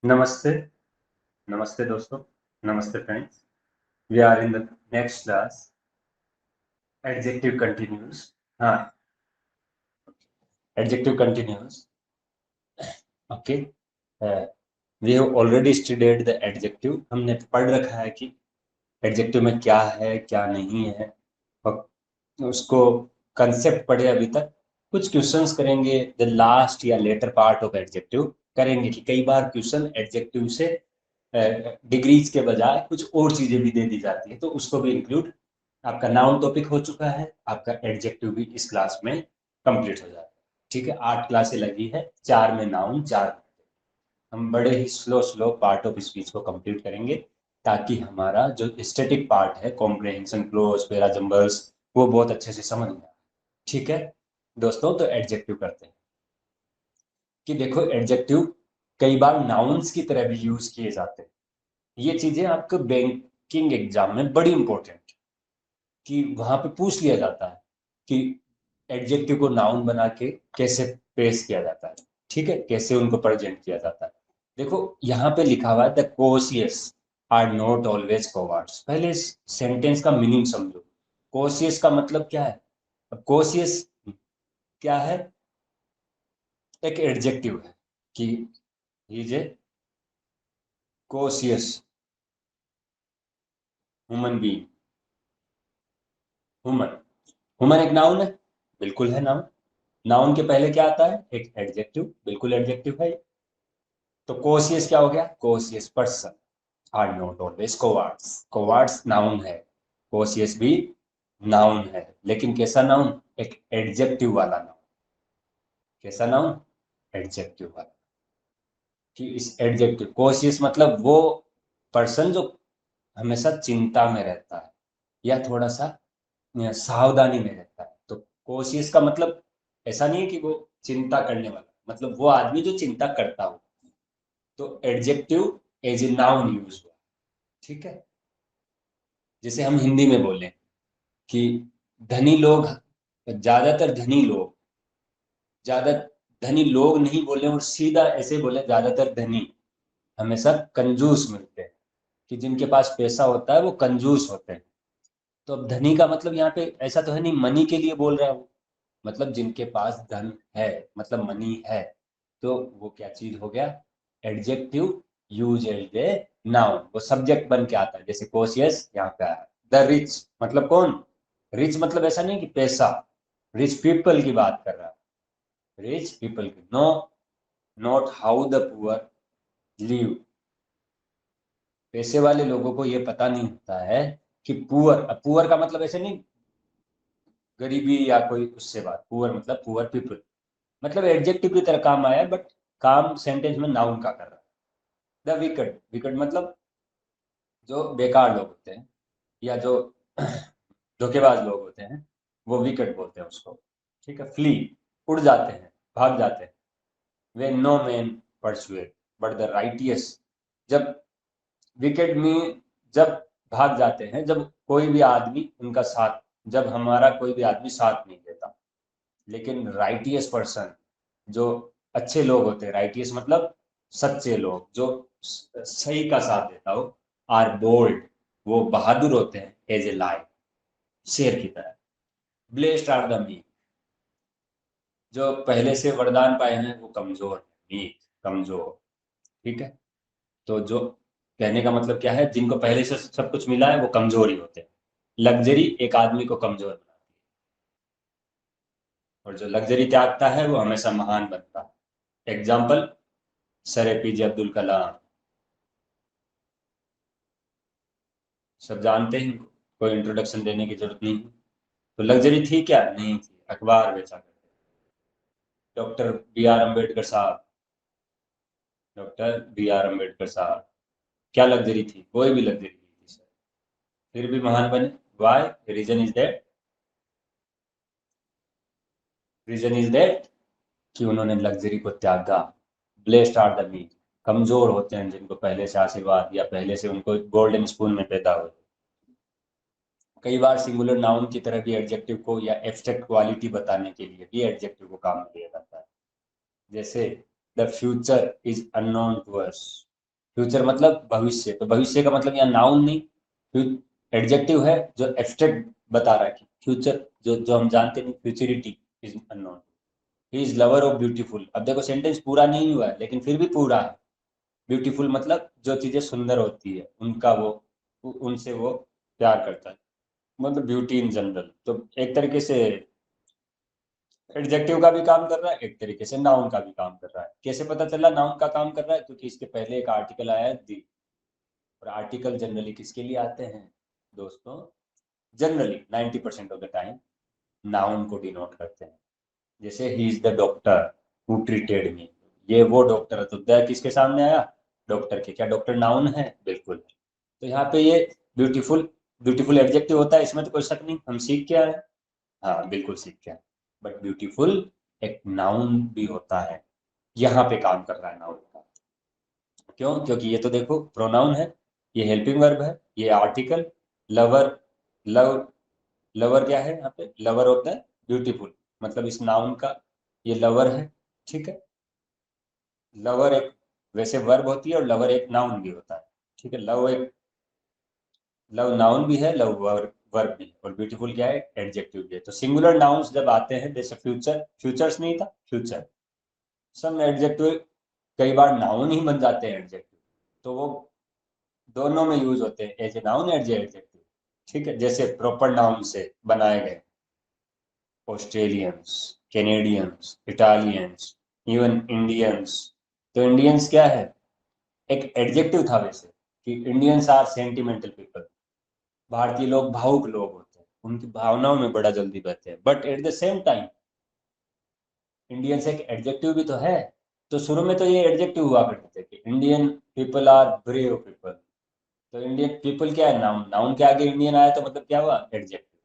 नमस्ते। नमस्ते दोस्तों। नमस्ते friends. We are in the next class adjective continuous. हाँ, adjective continuous. Okay, we have already studied the adjective. हमने पढ़ रखा है कि एडजेक्टिव में क्या है क्या नहीं है, और उसको कंसेप्ट पढ़े अभी तक। कुछ क्वेश्चंस करेंगे द लास्ट या लेटर पार्ट ऑफ एडजेक्टिव। करेंगे कि कई बार क्वेश्चन एडजेक्टिव से डिग्रीज के बजाय कुछ और चीजें भी दे दी जाती है, तो उसको भी इंक्लूड। आपका नाउन टॉपिक हो चुका है, आपका एडजेक्टिव भी इस क्लास में कंप्लीट हो जाता है। ठीक है, 8 क्लासें लगी है, 4 में नाउन, 4 हम बड़े ही slow slow part of speech को कंप्लीट करेंगे, ताकि हमारा जो स्टैटिक पार्ट है, कॉम्प्रहेंशन, क्लोज, पैराजम्बल्स, वो बहुत अच्छे से समझ में आए। ठीक है दोस्तों, तो एडजेक्टिव करते हैं कि देखो, एडजेक्टिव कई बार नाउन्स की तरह भी यूज किए जाते हैं। ये चीजें आपके बैंकिंग एग्जाम में बड़ी इंपॉर्टेंट, कि वहां पे पूछ लिया जाता है कि एडजेक्टिव को नाउन बना के कैसे पेश किया जाता है। ठीक है, कैसे उनको प्रेजेंट किया जाता है। देखो, यहाँ पे लिखा हुआ है the cautious are not always cowards. पहले इस सेंटेंस का मीनिंग समझो। कोशियस का मतलब क्या है? अब कोशियस क्या है? एक एडजेक्टिव है कि is a cautious human being. Human, human एक नाउन है, बिल्कुल है नाउन। नाउन के पहले क्या आता है? एक एडजेक्टिव, बिल्कुल एडजेक्टिव है। तो कोशियस क्या हो गया? Cautious person are not always cowards. Cowards noun है, कोशियस भी नाउन है, लेकिन कैसा नाउन? एक एडजेक्टिव वाला नाउन। कैसा नाउन? एडजेक्टिव वाला। कि इस एडजेक्टिव कोशियस मतलब वो पर्सन जो हमेशा चिंता में रहता है, या थोड़ा सा सावधानी में रहता है। तो कोशियस का मतलब ऐसा नहीं है कि वो चिंता करने वाला, मतलब वो आदमी जो चिंता करता हो। तो adjective as a noun use हुआ। ठीक है, जैसे हम हिंदी में बोले कि धनी लोग, ज्यादातर धनी लोग, ज्यादा धनी लोग नहीं बोले और सीधा ऐसे बोले ज्यादातर धनी हमेशा कंजूस मिलते हैं। कि जिनके पास पैसा होता है वो कंजूस होते हैं। तो अब धनी का मतलब यहाँ पे ऐसा तो है नहीं मनी के लिए बोल रहा है वो, मतलब जिनके पास धन है, मतलब मनी है। तो वो क्या चीज हो गया? Adjective use as a noun, वो सब्जेक्ट बन के आता है। जैसे कोशियस यहाँ पे आया। द रिच मतलब कौन? रिच मतलब ऐसा नहीं कि पैसा, रिच पीपल की बात कर रहा है। रिच पीपल की, no, not how the poor live. पैसे वाले लोगों को ये पता नहीं होता है कि पुअर, पुअर का मतलब ऐसे नहीं गरीबी या कोई उससे बात। पुअर मतलब पुअर पीपल, मतलब एडजेक्टिव की तरह काम आया, बट काम सेंटेंस में नाउन का कर रहा है। द विकेट, विकेट मतलब जो बेकार लोग होते हैं, या जो धोखेबाज लोग होते हैं, वो विकेट बोलते हैं उसको। ठीक है, फ्ली, उड़ जाते हैं, भाग जाते हैं। वे no man pursueth but the righteous. जब विकेट में, जब भाग जाते हैं, जब कोई भी आदमी उनका साथ, जब हमारा कोई भी आदमी साथ नहीं देता। लेकिन राइटियस पर्सन, जो अच्छे लोग होते हैं, राइटियस मतलब सच्चे लोग, जो सही का साथ देता हो, आर बोल्ड, वो बहादुर होते हैं, एज ए लाइन, शेर की तरह। ब्लेस्ड आर द मीक, जो पहले से वरदान पाए हैं वो कमजोर है, मीक, कमजोर। ठीक है, तो जो कहने का मतलब क्या है, जिनको पहले से सब कुछ मिला है वो कमजोर ही होते हैं। लग्जरी एक आदमी को कमजोर बनाती है, और जो लग्जरी त्यागता है वो हमेशा महान बनता है। एग्जाम्पल, सर एपीजे अब्दुल कलाम, सब जानते हैं, कोई इंट्रोडक्शन देने की जरूरत नहीं। तो लग्जरी थी क्या? नहीं थी, अखबार बेचा करते। डॉक्टर बी आर अम्बेडकर साहब, डॉक्टर बी आर अम्बेडकर साहब, क्या लग्जरी थी? कोई भी लग्जरी नहीं थी सर, फिर भी महान बने। Why? Reason is that, reason is that कि उन्होंने लग्जरी को त्यागा। ब्लेस्ड आर द मीक, कमजोर होते हैं जिनको पहले से आशीर्वाद, या पहले से उनको गोल्डन स्पून में पैदा हुए। कई बार सिंगुलर नाउन की तरह भी एडजेक्टिव को या एब्स्ट्रैक्ट क्वालिटी बताने के लिए भी एडजेक्टिव को काम में लिया जाता है। जैसे the future is unknown to us, future मतलब भविष्य, तो भविष्य का मतलब यहाँ नाउन नहीं, एडजेक्टिव है जो एब्स्ट्रैक्ट बता रहा है कि फ्यूचर जो जो हम जानते नहीं, futurity is unknown. He is lover of beautiful. अब देखो सेंटेंस पूरा नहीं हुआ है लेकिन फिर भी पूरा है। ब्यूटीफुल मतलब जो चीजें सुंदर होती है उनका वो उनसे वो प्यार करता है, मतलब ब्यूटी इन जनरल। तो एक तरीके से एडजेक्टिव का भी काम कर रहा है, एक तरीके से नाउन का भी काम कर रहा है। कैसे पता चला नाउन का काम कर रहा है? क्योंकि इसके पहले एक आर्टिकल आया है दी। और आर्टिकल जनरली किसके लिए आते हैं दोस्तों? Generally 90% of the time noun को डिनोट करते हैं। जैसे he is the doctor who treated me, ये वो डॉक्टर है, तो द किसके सामने आया? डॉक्टर के। क्या डॉक्टर नाउन है? बिल्कुल। तो यहाँ पे ये ब्यूटीफुल, ब्यूटीफुल एडजेक्टिव होता है, इसमें तो कोई शक नहीं। हम सीख क्या है? हाँ बिल्कुल सीख क्या है। बट ब्यूटीफुल एक नाउन भी होता है, यहाँ पे काम कर रहा है नाउन का। क्यों? क्योंकि ये तो देखो प्रोनाउन है, ये हेल्पिंग वर्ब है, ये आर्टिकल, लवर, लव, लवर क्या है यहाँ पे? लवर होता है ब्यूटीफुल, मतलब इस नाउन का ये लवर है। ठीक है, लवर एक वैसे वर्ब होती है और लवर एक नाउन भी होता है। ठीक है, लव एक, लव नाउन भी है, लव वर्ब भी है, और ब्यूटीफुल क्या है? एडजेक्टिव भी है। तो सिंगुलर नाउन्स जब आते हैं, जैसे फ्यूचर, फ्यूचर्स नहीं था, फ्यूचर, सब एडजेक्टिव कई बार नाउन ही बन जाते हैं एडजेक्टिव। तो वो दोनों में यूज होते हैं, as a noun as a adjective. ठीक है, जैसे प्रॉपर नाउन से बनाए गए Australians, Canadians, Italians, even Indians. तो इंडियंस क्या है? एक एडजेक्टिव था वैसे, कि इंडियंस आर सेंटिमेंटल पीपल। भारतीय लोग भावुक लोग होते हैं, उनकी भावनाओं में बड़ा जल्दी बहते हैं। But at the same time Indians एक एडजेक्टिव भी तो है। तो शुरू में तो ये एडजेक्टिव हुआ करते थे कि Indian people are brave people. तो इंडियन पीपल क्या है? नाउन। नाउन के आगे इंडियन आया तो मतलब क्या हुआ? एडजेक्टिव।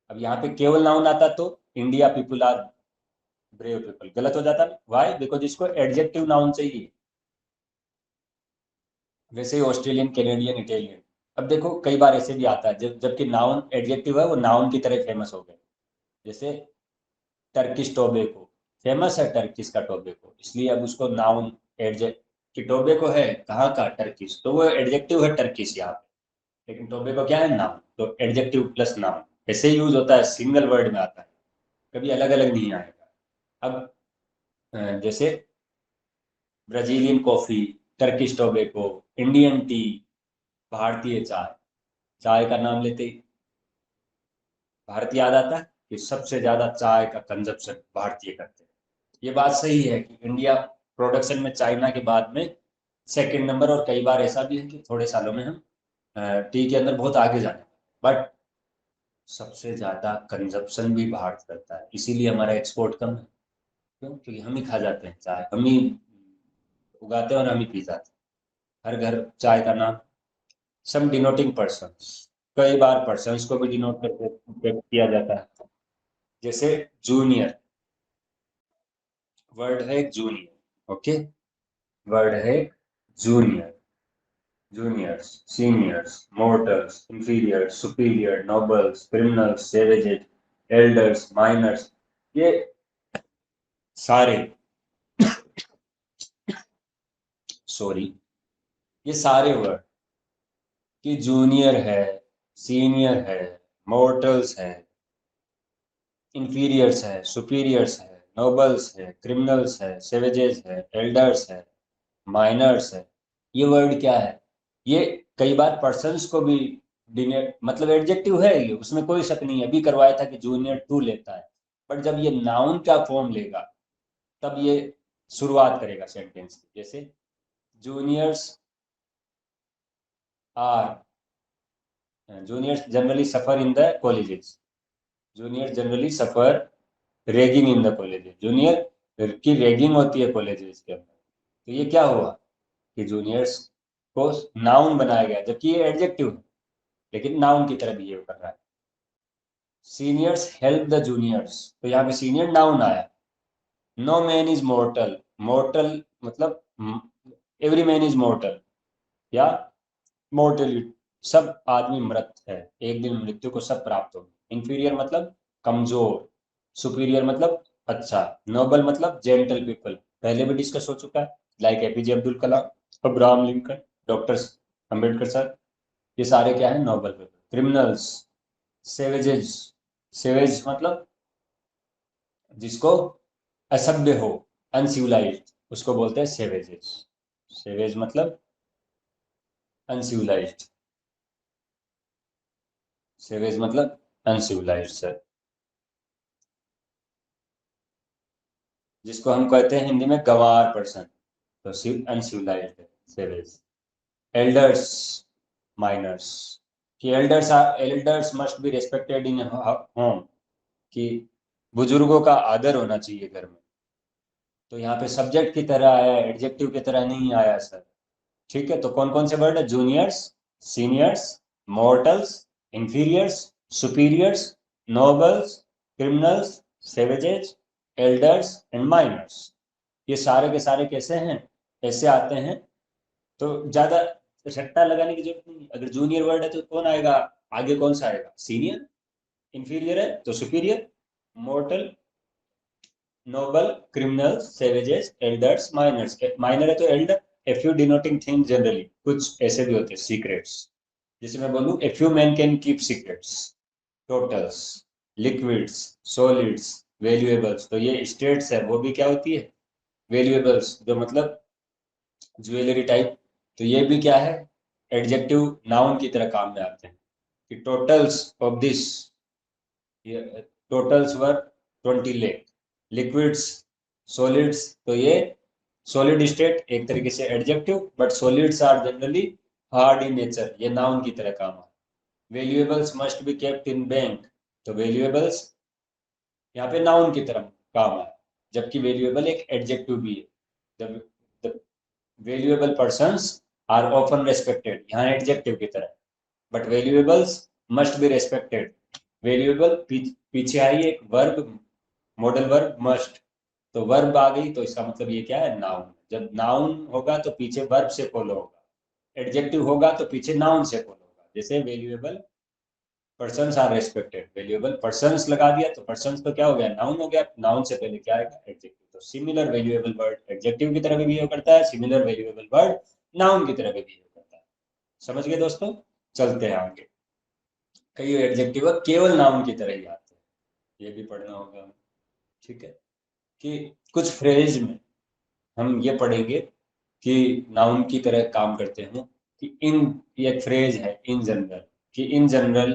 अब यहाँ पे केवल नाउन आता तो India people are brave people गलत हो जाता। वाई? बिकॉज इसको एडजेक्टिव नाउन चाहिए। वैसे ही ऑस्ट्रेलियन, कैनेडियन, इटालियन। अब देखो कई बार ऐसे भी आता है जब जबकि नाउन एडजेक्टिव है, वो नाउन की तरह फेमस हो गए। जैसे टर्किश टोबैको, फेमस है टर्किश का टोबैको, इसलिए अब उसको नाउन एडजेक्ट, कि टोबैको है कहाँ का? टर्किश, तो वो एडजेक्टिव है टर्किश यहाँ पे। लेकिन टोबैको क्या है? नाउन। तो एडजेक्टिव प्लस नाउन ऐसे ही यूज होता है, सिंगल वर्ड में आता है, कभी अलग अलग नहीं आएगा। अब जैसे Brazilian coffee, Turkish tobacco, Indian T, भारतीय चाय। चाय का नाम लेते ही भारत याद आता है कि सबसे ज्यादा चाय का कंजप्शन भारतीय करते हैं। ये बात सही है कि इंडिया प्रोडक्शन में चाइना के बाद में सेकंड नंबर, और कई बार ऐसा भी है कि थोड़े सालों में हम टी के अंदर बहुत आगे जाने, बट सबसे ज्यादा कंजप्शन भी भारत करता है, इसीलिए हमारा एक्सपोर्ट कम है। क्यों? क्योंकि हम ही खा जाते हैं चाय, हम ही उगाते हैं और हम ही पी जाते हैं। हर घर चाय का नाम। सम डिनोटिंग पर्सन, कई बार पर्सन्स को भी डिनोट करके व्यक्त किया जाता है। जैसे जूनियर, वर्ड है जूनियर। ओके, वर्ड है junior. Juniors, seniors, mortals, inferiors, superior, nobles, criminals, savages, elders, minors, ये सारे, सॉरी, ये सारे वर्ड, कि जूनियर है, सीनियर है, मोर्टल्स है, इंफीरियर्स है, सुपीरियर्स है, नोबल्स है, क्रिमिनल्स है, सेवेजेस है, एल्डर्स है, माइनर्स है, ये वर्ड क्या है? ये कई बार पर्सन्स को भी मतलब एडजेक्टिव है ये, उसमें कोई शक नहीं है। अभी करवाया था कि जूनियर टू लेता है, बट जब ये नाउन का फॉर्म लेगा तब ये शुरुआत करेगा सेंटेंस की। जैसे juniors are, juniors generally suffer in the colleges, junior generally suffer ragging in the colleges, junior की रैगिंग होती है कॉलेजेस के अंदर। तो ये क्या हुआ कि जूनियर्स को नाउन बनाया गया, जबकि ये एडजेक्टिव है लेकिन नाउन की तरह बिहेव कर रहा है। सीनियर्स हेल्प द जूनियर्स, तो यहाँ पे सीनियर नाउन आया। No man is mortal, mortal मतलब एवरी मैन इज मॉर्टल, या मोर्टेलिटी, सब आदमी मृत है, एक दिन मृत्यु को सब प्राप्त होगी। इंफीरियर मतलब कमजोर, सुपीरियर मतलब अच्छा, नोबल मतलब जेंटल पीपल, पहले भी डिस्कस हो चुका है, like APJ Abdul Kalam. Abraham Lincoln, doctor Ambedkar sir, ये सारे क्या है, noble people. Criminals, savages, savage मतलब जिसको असभ्य हो, अनसिविलाइज्ड, उसको बोलते हैं सेवेजेस। सेवेज मतलब अनसिविलाइज्ड, सेवेज मतलब अनसिविलाइज्ड सर, जिसको हम कहते हैं हिंदी में गंवार पर्सन, तो अनसिविलाइज्ड सेवेज। एल्डर्स, माइनर्स, कि elders must be respected in home, कि बुजुर्गों का आदर होना चाहिए घर में। तो यहाँ पे सब्जेक्ट की तरह आया, एडजेक्टिव की तरह नहीं आया सर। ठीक है, तो कौन कौन से वर्ड है, juniors, seniors, mortals, inferiors, superiors, nobles, criminals, savages, elders and minors. ये सारे के सारे कैसे हैं, ऐसे आते हैं। तो ज्यादा रट्टा लगाने की जरूरत नहीं। अगर जूनियर वर्ड है तो कौन आएगा, आगे कौन सा आएगा, सीनियर। इंफीरियर है तो superior, mortal, noble, criminal, savages, elders, minors. Minor है तो elder. A few denoting thing generally, कुछ ऐसे भी होते हैं सीक्रेट्स, जैसे मैं बोलूं a few man can keep secrets. Totals, liquids, solids, valuables, तो ये स्टेट्स है, वो भी क्या होती है, वैल्यूएबल्स, जो मतलब ज्वेलरी टाइप। तो ये भी क्या है, एडजेक्टिव नाउन की तरह काम में आते हैं। कि टोटल्स ऑफ दिस, ये totals were 20 lakh. Liquids, solids, तो ये सॉलिड स्टेट एक तरीके से adjective, but solids are generally hard in nature, ये नाउन की तरह काम है। Valuables must be kept in bank, तो वैल्यूएबल्स यहाँ पे नाउन की तरह काम है, जबकि वैल्यूएबल एक एडजेक्टिव भी है। The valuable persons are often respected, यहाँ एडजेक्टिव की तरह, but valuables must be respected. Valuable पीछे आई एक वर्ब, मॉडल वर्ब मस्ट, तो वर्ब आ गई तो इसका मतलब ये क्या है, नाउन। जब नाउन होगा तो पीछे वर्ब से फॉलो होगा, एडजेक्टिव होगा तो पीछे नाउन से फॉलो होगा। जैसे valuable persons are respected, valuable persons लगा दिया तो पर्सन्स तो क्या हो गया, नाउन हो गया, नाउन से पहले क्या आएगा, एडजेक्टिव। तो सिमिलर वैल्यूएबल वर्ड एडजेक्टिव की तरह भी बिहेव करता है, सिमिलर वैल्यूएबल वर्ड नाउन की तरह भी बिहेव करता है। समझ गए दोस्तों, चलते हैं आगे। कई एडजेक्टिव केवल नाउन की तरह ही आते हैं, ये भी पढ़ना होगा। ठीक है, कि कुछ फ्रेज में हम ये पढ़ेंगे कि नाउन की तरह काम करते हैं। कि इन, ये एक फ्रेज है इन जनरल, कि in general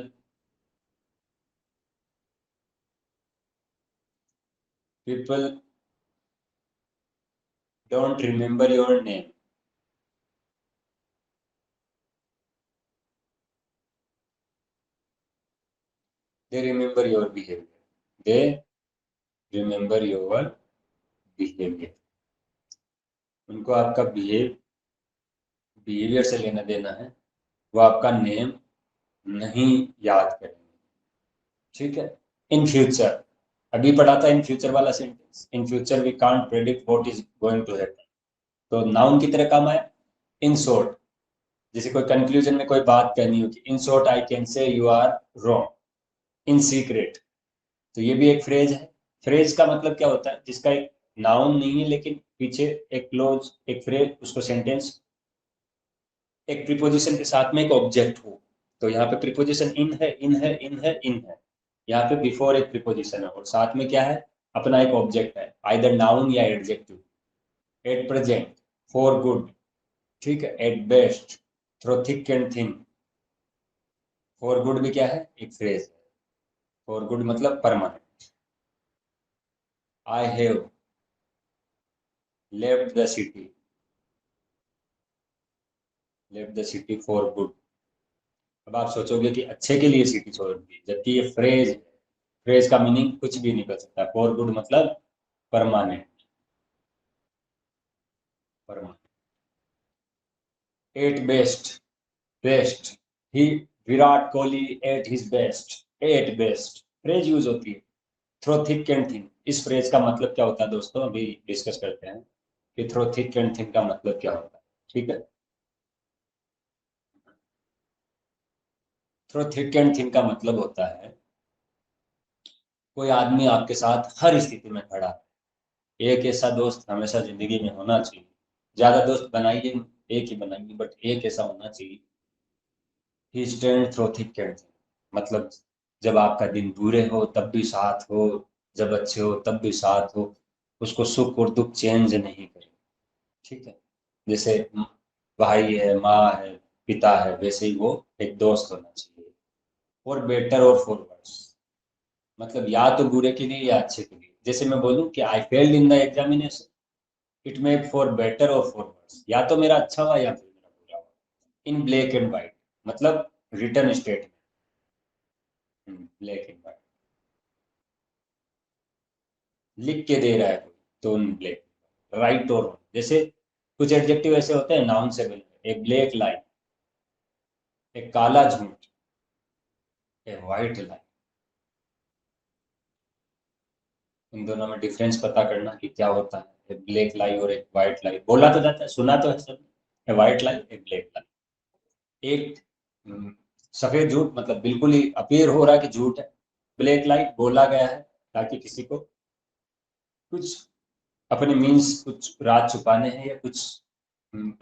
people don't remember your name, they remember your behaviour, they remember your behaviour. उनको आपका बिहेवियर से लेना देना है, वो आपका नेम नहीं याद करेंगे। ठीक है, इन फ्यूचर, अभी पढ़ा था इन फ्यूचर वाला sentence, in future we can't predict what is going to happen, तो नाउन की तरह काम आया। इन शॉर्ट, जैसे कोई कंक्लूजन में कोई बात कहनी हो कि in short I can say you are wrong. In secret, तो ये भी एक फ्रेज है। फ्रेज का मतलब क्या होता है, जिसका एक नाउन नहीं है लेकिन पीछे एक क्लोज, एक फ्रेज, उसको सेंटेंस एक प्रीपोजिशन के साथ में एक ऑब्जेक्ट हो। तो यहाँ पे प्रीपोजिशन इन है, इन है, इन है, इन है। यहाँ पे बिफोर एक प्रीपोजिशन है और साथ में क्या है, अपना एक ऑब्जेक्ट है, आइदर नाउन या adjective. At present, for good, ठीक है, at best, through thick and thin. For good भी क्या है, एक फ्रेज है। फॉर गुड मतलब permanent. I have left the city, left the city for good. अब आप सोचोगे कि अच्छे के लिए सिटी छोड़ दी, जबकि ये फ्रेज है। फ्रेज का मीनिंग कुछ भी निकल सकता है। फॉर गुड मतलब permanent, permanent. At best, best, ही, Virat Kohli at his best, at best phrase use होती है। थ्रो थिक एंड थिन, इस फ्रेज का मतलब क्या होता है दोस्तों, अभी डिस्कस करते हैं कि थ्रो थिक एंड थिन का मतलब क्या होता है। ठीक है, थ्रो थिक एंड थिन का मतलब होता है कोई आदमी आपके साथ हर स्थिति में खड़ा है। एक ऐसा दोस्त हमेशा जिंदगी में होना चाहिए। ज्यादा दोस्त बनाइए, एक ही बनाएंगे, बट एक ऐसा होना चाहिए, he stand through thick and thin, मतलब जब आपका दिन बुरे हो तब भी साथ हो, जब अच्छे हो तब भी साथ हो, उसको सुख और दुख चेंज नहीं करे। ठीक है, जैसे भाई है, माँ है, पिता है, वैसे ही वो एक दोस्त होना चाहिए। और बेटर और फॉर वर्स, मतलब या तो बुरे के लिए या अच्छे के लिए। जैसे मैं बोलूं कि I failed in the examination, it may for better और फॉर वर्स, या तो मेरा अच्छा हुआ या फिर मेरा बुरा हुआ। इन ब्लैक एंड व्हाइट, मतलब return statement, black and white लिख के दे रहा है कोई, तो उन ब्लैक, राइट और रॉन्ग। जैसे कुछ एडजेक्टिव ऐसे होते हैं नाउन से बने, एक ब्लैक लाइन, एक काला झूठ, एक व्हाइट लाइन। इन दोनों में डिफरेंस पता करना कि क्या होता है, एक ब्लैक लाई और एक व्हाइट लाई। बोला तो जाता है, सुना तो है सब, एक व्हाइट लाई एक ब्लैक लाई। एक सफेद झूठ, मतलब बिल्कुल ही अपीयर हो रहा है कि झूठ है। ब्लैक लाई बोला गया है ताकि किसी को कुछ अपने मीन्स, कुछ राज छुपाने हैं, या कुछ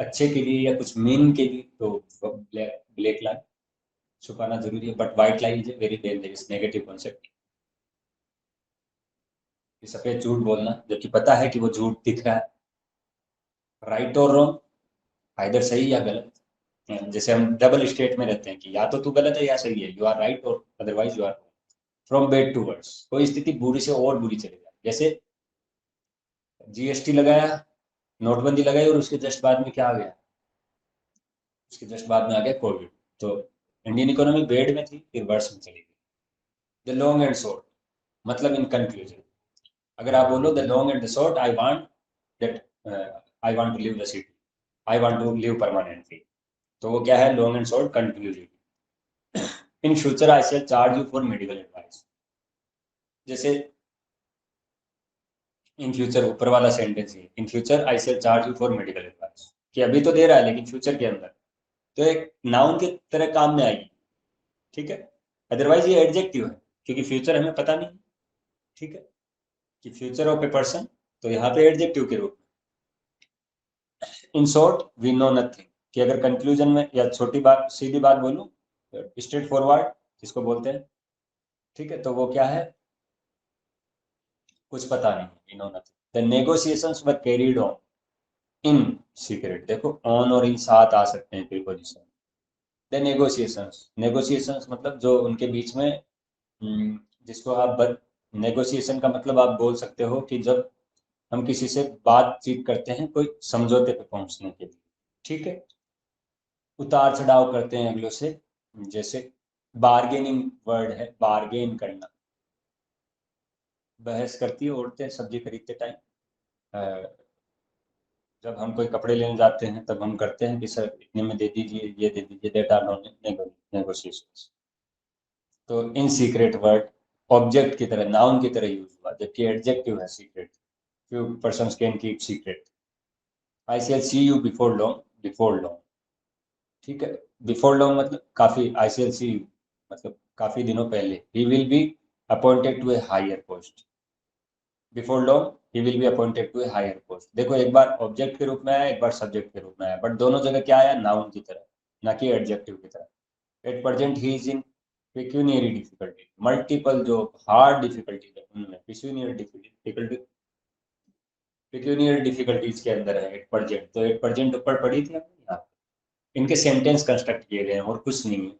अच्छे के लिए, या कुछ मीन के लिए, तो ब्लैक ब्लैक लाई छुपाना जरूरी है। But white lie is a very dangerous negative concept, कि सफेद झूठ बोलना जबकि पता है कि वो झूठ दिख रहा है। राइट और रॉन्ग, आइदर सही या गलत। जैसे हम डबल स्टेट में रहते हैं कि या तो तू गलत है या सही है, यू आर राइट और otherwise you are. From bad to worse, कोई स्थिति बुरी से और बुरी चली जाए। जैसे जीएसटी लगाया, नोटबंदी लगाई, और उसके जस्ट बाद में क्या आ गया, उसके जस्ट बाद में आ गया कोविड। तो इंडियन इकोनॉमी बेड में थी, फिर वर्स में चली गई। द लॉन्ग एंड शॉर्ट, मतलब इन कंक्लूजन, अगर आप बोलो the long and the short, I want that, I want to leave the city, I want to leave permanently, तो वो क्या है, long and short conclusion. In future I shall charge you for medical advice. जैसे in future, ऊपर वाला sentence है, in future I shall charge you for medical advice, कि अभी तो दे रहा है लेकिन फ्यूचर के अंदर, तो एक नाउन की तरह काम में आएगी। ठीक है, अदरवाइज ये एडजेक्टिव है, क्योंकि फ्यूचर हमें पता नहीं। ठीक है, कि फ्यूचर ऑफ ए पर्सन, तो यहाँ पे एडजेक्टिव के रूप में। In short we know nothing, कि अगर कंक्लूजन में या छोटी बात सीधी बात बोलूं, स्ट्रेट फॉरवर्ड जिसको बोलते हैं, ठीक है, तो वो क्या है, कुछ पता नहीं, we know nothing. The negotiations were carried on in secret, देखो ऑन और इन साथ आ सकते हैं प्रीपोजिशन। द नेगोशिएशंस, नेगोशिएशंस मतलब जो उनके बीच में, जिसको आप नेगोशिएशन का मतलब आप बोल सकते हो कि जब हम किसी से बातचीत करते हैं कोई समझौते पे पहुंचने के लिए। ठीक है, उतार चढ़ाव करते हैं अगलों से, जैसे बार्गेनिंग वर्ड है, बार्गेन करना। बहस करती है औरतें सब्जी खरीदते टाइम, जब हम कोई कपड़े लेने जाते हैं तब हम करते हैं कि सर इतने में दे दीजिए, ये दे दीजिए, दैट आर नेगोशिएशंस। तो इन सीक्रेट वर्ड ऑब्जेक्ट की तरह, नाउन की तरह यूज हुआ, जबकि एडजेक्टिव है secret. Few persons can keep secret. I shall see you before long, before long. ठीक है, बिफोर लॉन्ग मतलब काफी, आई शेल सी यू मतलब काफी दिनों पहले। He will be appointed to a higher post, before long he will be appointed to a higher post. देखो एक बार ऑब्जेक्ट के रूप में आया, एक बार सब्जेक्ट के रूप में आया, बट दोनों जगह क्या आया, नाउन की तरह, ना कि एडजेक्टिव की तरह। At present he is in pecuniary difficulty, multiple जो हार्ड डिफिकल्टीज है उनमें पेक्यूनियर डिफिकल्टी, पेक्यूनियर डिफिकल्टीज के अंदर है एट प्रेजेंट। तो एट प्रेजेंट ऊपर पढ़ी थी हमने यहाँ पे। इनके सेंटेंस कंस्ट्रक्ट किए गए हैं और कुछ नहीं है।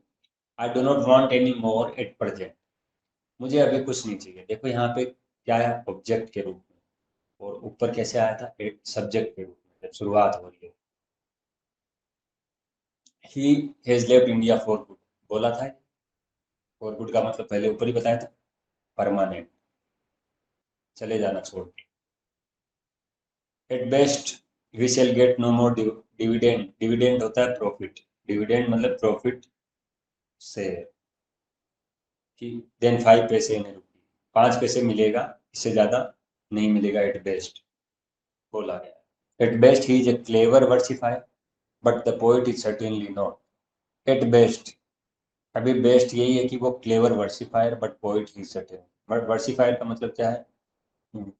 I do not want any more at present, मुझे अभी कुछ नहीं चाहिए। देखो यहाँ पे क्या है, ऑब्जेक्ट के रूप में, और ऊपर कैसे आया था, एक सब्जेक्ट के रूप में जब शुरुआत हो रही है। He has left India for good, बोला था। फॉर गुड का मतलब पहले ऊपर ही बताया था, परमानेंट, चले जाना, छोड़ के। At best we shall get no more dividend, dividend होता है प्रॉफिट, डिविडेंड मतलब प्रॉफिट से, कि देन 5 पैसे इन रुपी, 5 पैसे मिलेगा, इससे ज्यादा नहीं मिलेगा एट बेस्ट, बोला गया। At best he is a clever versifier, but the poet is certainly not. At best, अभी बेस्ट यही है कि वो clever versifier, but poet he certain. But versifier का मतलब क्या है, हम्म,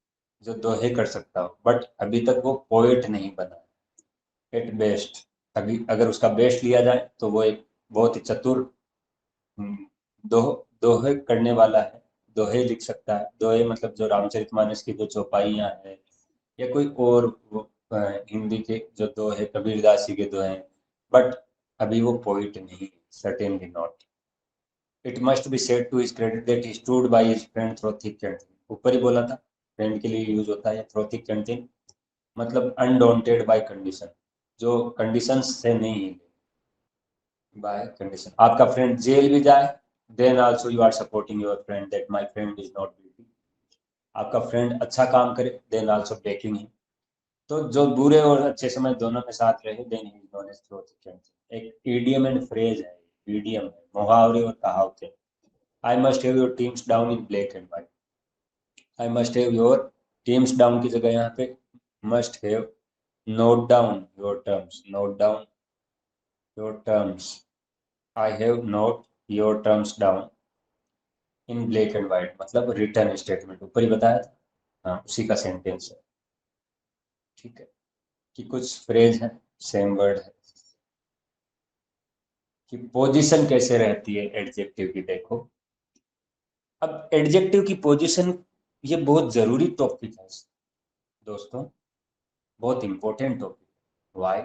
जो दोहे कर सकता हो, बट अभी तक वो पोइट नहीं बना। एट बेस्ट, अभी अगर उसका बेस्ट लिया जाए तो वो एक बहुत ही चतुर दो दोहे करने वाला है। दोहे लिख सकता है। दोहे मतलब जो रामचरितमानस की जो चौपाइयाँ हैं या कोई और वो, हिंदी के जो दोहे कबीरदास जी के दोहे हैं, बट अभी वो पोइट नहीं, certainly not. It must be said to his credit that he stood by his friend through thick and thin. ऊपर ही बोला था फ्रेंड के लिए यूज होता है थ्रू थिक एंड थिन, मतलब अनडॉन्टेड बाय कंडीशन, जो कंडीशंस से नहीं हिले, बाय कंडीशन। आपका फ्रेंड जेल भी जाए, then also you are supporting your friend that my friend is not guilty. आपका फ्रेंड अच्छा काम करे, देन आल्सो बैकिंग हिम। तो जो बुरे और अच्छे समय दोनों के साथ रहे, then he is known as through thick and thin. एक ईडियम एंड फ्रेज है, ईडियम है, मुहावरे और कहावतें। I must have your teams down in black and white. I must have your teams down की जगह यहाँ पे must have note down your terms, note down your terms. I have note your terms down in black and white, मतलब return statement, ऊपर ही बताया था। हाँ, उसी का सेंटेंस है। ठीक है, कि कुछ फ्रेज है, सेम वर्ड है। कि पोजीशन कैसे रहती है एडजेक्टिव की, देखो। अब एडजेक्टिव की पोजीशन, ये बहुत जरूरी टॉपिक है दोस्तों, बहुत इंपॉर्टेंट टॉपिक। वाई?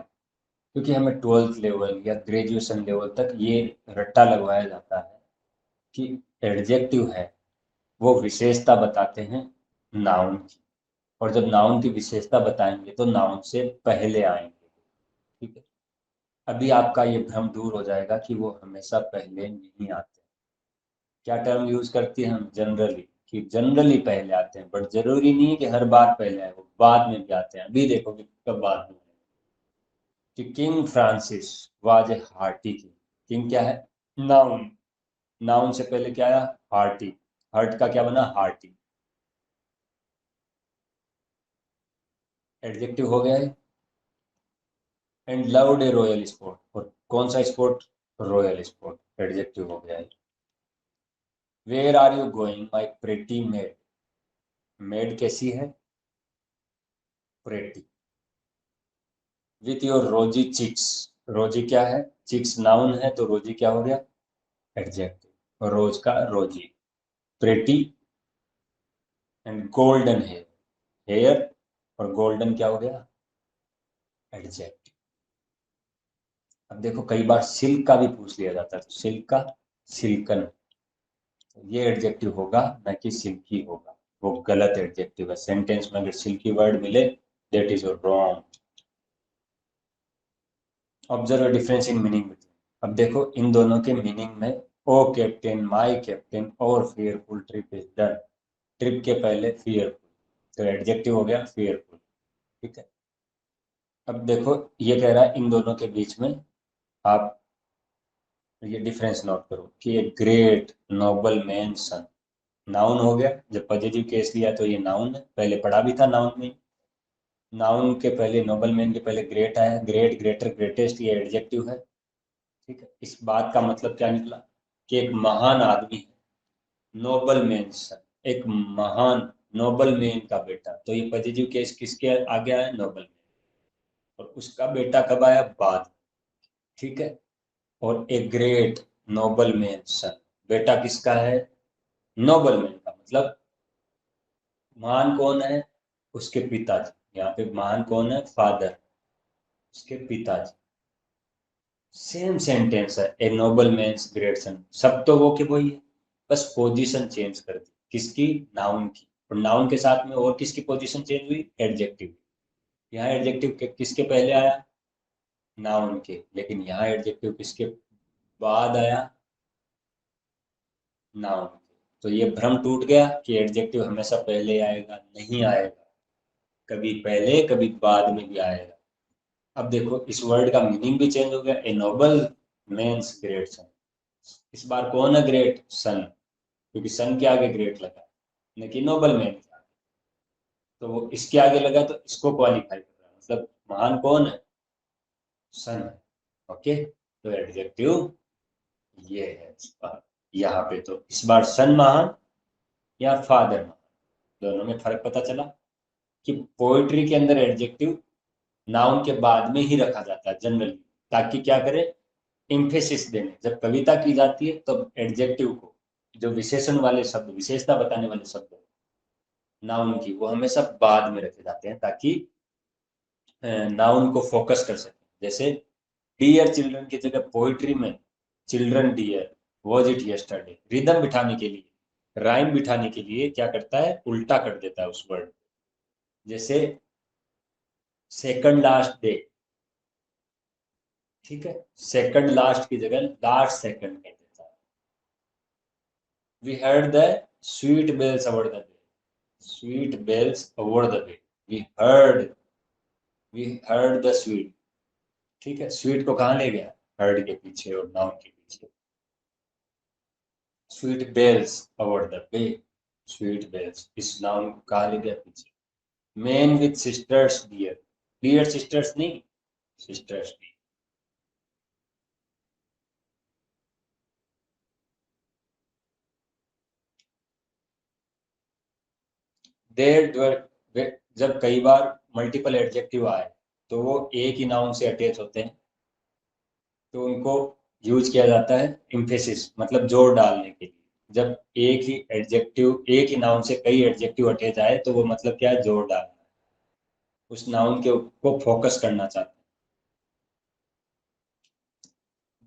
क्योंकि हमें 12th लेवल या ग्रेजुएशन लेवल तक ये रट्टा लगवाया जाता है कि एडजेक्टिव है वो विशेषता बताते हैं नाउन की, और जब नाउन की विशेषता बताएंगे तो नाउन से पहले आएंगे। ठीक है, अभी आपका ये भ्रम दूर हो जाएगा कि वो हमेशा पहले नहीं आते। क्या टर्म यूज करती है हम? जनरली, कि जनरली पहले आते हैं, बट जरूरी नहीं है कि हर बार पहले आए, वो बाद में भी आते हैं। अभी देखो कि कब बाद में आए। कि king Francis was a hearty king. King क्या है? नाउन। नाउन से पहले क्या आया? हार्टी। हर्ट का क्या बना? हार्टी। एडजेक्टिव हो गया है। And loved A royal sport, और कौन सा स्पोर्ट? रॉयल स्पोर्ट, एडजेक्टिव हो गया है। Where are you going my pretty maid. Maid कैसी है? Pretty. With your rosy cheeks. Rosy क्या है? चिक्स नाउन है, तो रोजी क्या हो गया? एडजेक्टिव। रोज का rosy. Pretty and golden hair. Hair और गोल्डन क्या हो गया? एडजेक्टिव। अब देखो कई बार सिल्क का भी पूछ लिया जाता है, तो सिल्क का सिल्कन, ये एडजेक्टिव होगा, न कि सिल्की होगा। वो गलत एडजेक्टिव है। सेंटेंस में अगर सिल्की वर्ड मिले, that is wrong. Observe difference in meaning. अब देखो इन दोनों के मीनिंग में, ओ कैप्टन, माई कैप्टन और fearful trip is done. Trip के पहले fearful, तो एडजेक्टिव हो गया fearful। ठीक है, अब देखो ये कह रहा है इन दोनों के बीच में आप ये डिफरेंस नोट करो कि ये ग्रेट नोबल मैन सन, नाउन हो गया। जब पॉजिटिव केस लिया तो ये नाउन है, पहले पढ़ा भी था नाउन में। नाउन के पहले, नोबल मैन के पहले ग्रेट आया, ग्रेट, ग्रेटर, ग्रेटेस्ट, ये एडजेक्टिव है। ठीक है, इस बात का मतलब क्या निकला? कि एक महान आदमी है, नोबल मैन सन, एक महान नोबल मैन का बेटा। तो ये पॉजिटिव केस किसके आगे आया? Noble man. और उसका बेटा कब आया? बाद। ठीक है, और ए ग्रेट नोबल मैन सन, बेटा किसका है? नोबल मैन का। मतलब महान कौन है? उसके पिताजी। यहाँ पे महान कौन है? फादर, उसके पिताजी। सेम सेंटेंस है, a noble man's great son, सब तो वो के वही है, बस पोजीशन चेंज कर दी। किसकी? नाउन की। और नाउन के साथ में और किसकी पोजीशन चेंज हुई? एडजेक्टिव। यहाँ एडजेक्टिव किसके पहले आया? नाउन के। लेकिन यहाँ एडजेक्टिव किसके बाद आया? नाउन के। तो ये भ्रम टूट गया कि एडजेक्टिव हमेशा पहले आएगा, नहीं आएगा। कभी पहले कभी बाद में भी आएगा। अब देखो इस वर्ड का मीनिंग भी चेंज हो गया। A noble men's great son, इस बार कौन है ग्रेट? सन, क्योंकि सन के आगे ग्रेट लगा, न कि नोबल मैन के आगे। तो वो इसके आगे लगा तो इसको क्वालिफाई कर रहा है, मतलब महान कौन है? सन है। ओके, तो एडजेक्टिव ये है इस बार। यहाँ पे तो इस बार सन महान या फादर महान, दोनों में फर्क पता चला। कि पोएट्री के अंदर एडजेक्टिव नाउन के बाद में ही रखा जाता है जनरली। ताकि क्या करे, इम्फेसिस देने। जब कविता की जाती है तब एडजेक्टिव को, जो विशेषण वाले शब्द, विशेषता बताने वाले शब्द नाउन की, वो हमेशा बाद में रखे जाते हैं ताकि नाउन को फोकस कर सके। जैसे डियर चिल्ड्रन की जगह पोइट्री में children dear, was it yesterday, rhythm बिठाने के लिए, राइम बिठाने के लिए क्या करता है, उल्टा कर देता है उस वर्ड। जैसे सेकंड लास्ट डे, ठीक है, सेकंड लास्ट की जगह लास्ट सेकंड कर देता है। We heard the sweet bells over the way, sweet bells over the way, we heard, we heard the sweet, ठीक है, स्वीट को कहाँ ले गया, हर्ड के पीछे और नाउन के पीछे। Sweet bells over the way, sweet bells, इस नाउन को कहाँ ले गया, पीछे। Man with sisters dear, dear sisters नहीं, सिस्टर्स डियर। देयर, जब कई बार मल्टीपल एडजेक्टिव आए तो वो एक ही नाउन से अटैच होते हैं, तो उनको यूज किया जाता है इम्फेसिस, मतलब जोर डालने के लिए। जब एक ही एडजेक्टिव, एक ही नाउन से कई एडजेक्टिव अटैच आए तो वो मतलब क्या है, जोर डालना, उस नाउन के को फोकस करना चाहते हैं।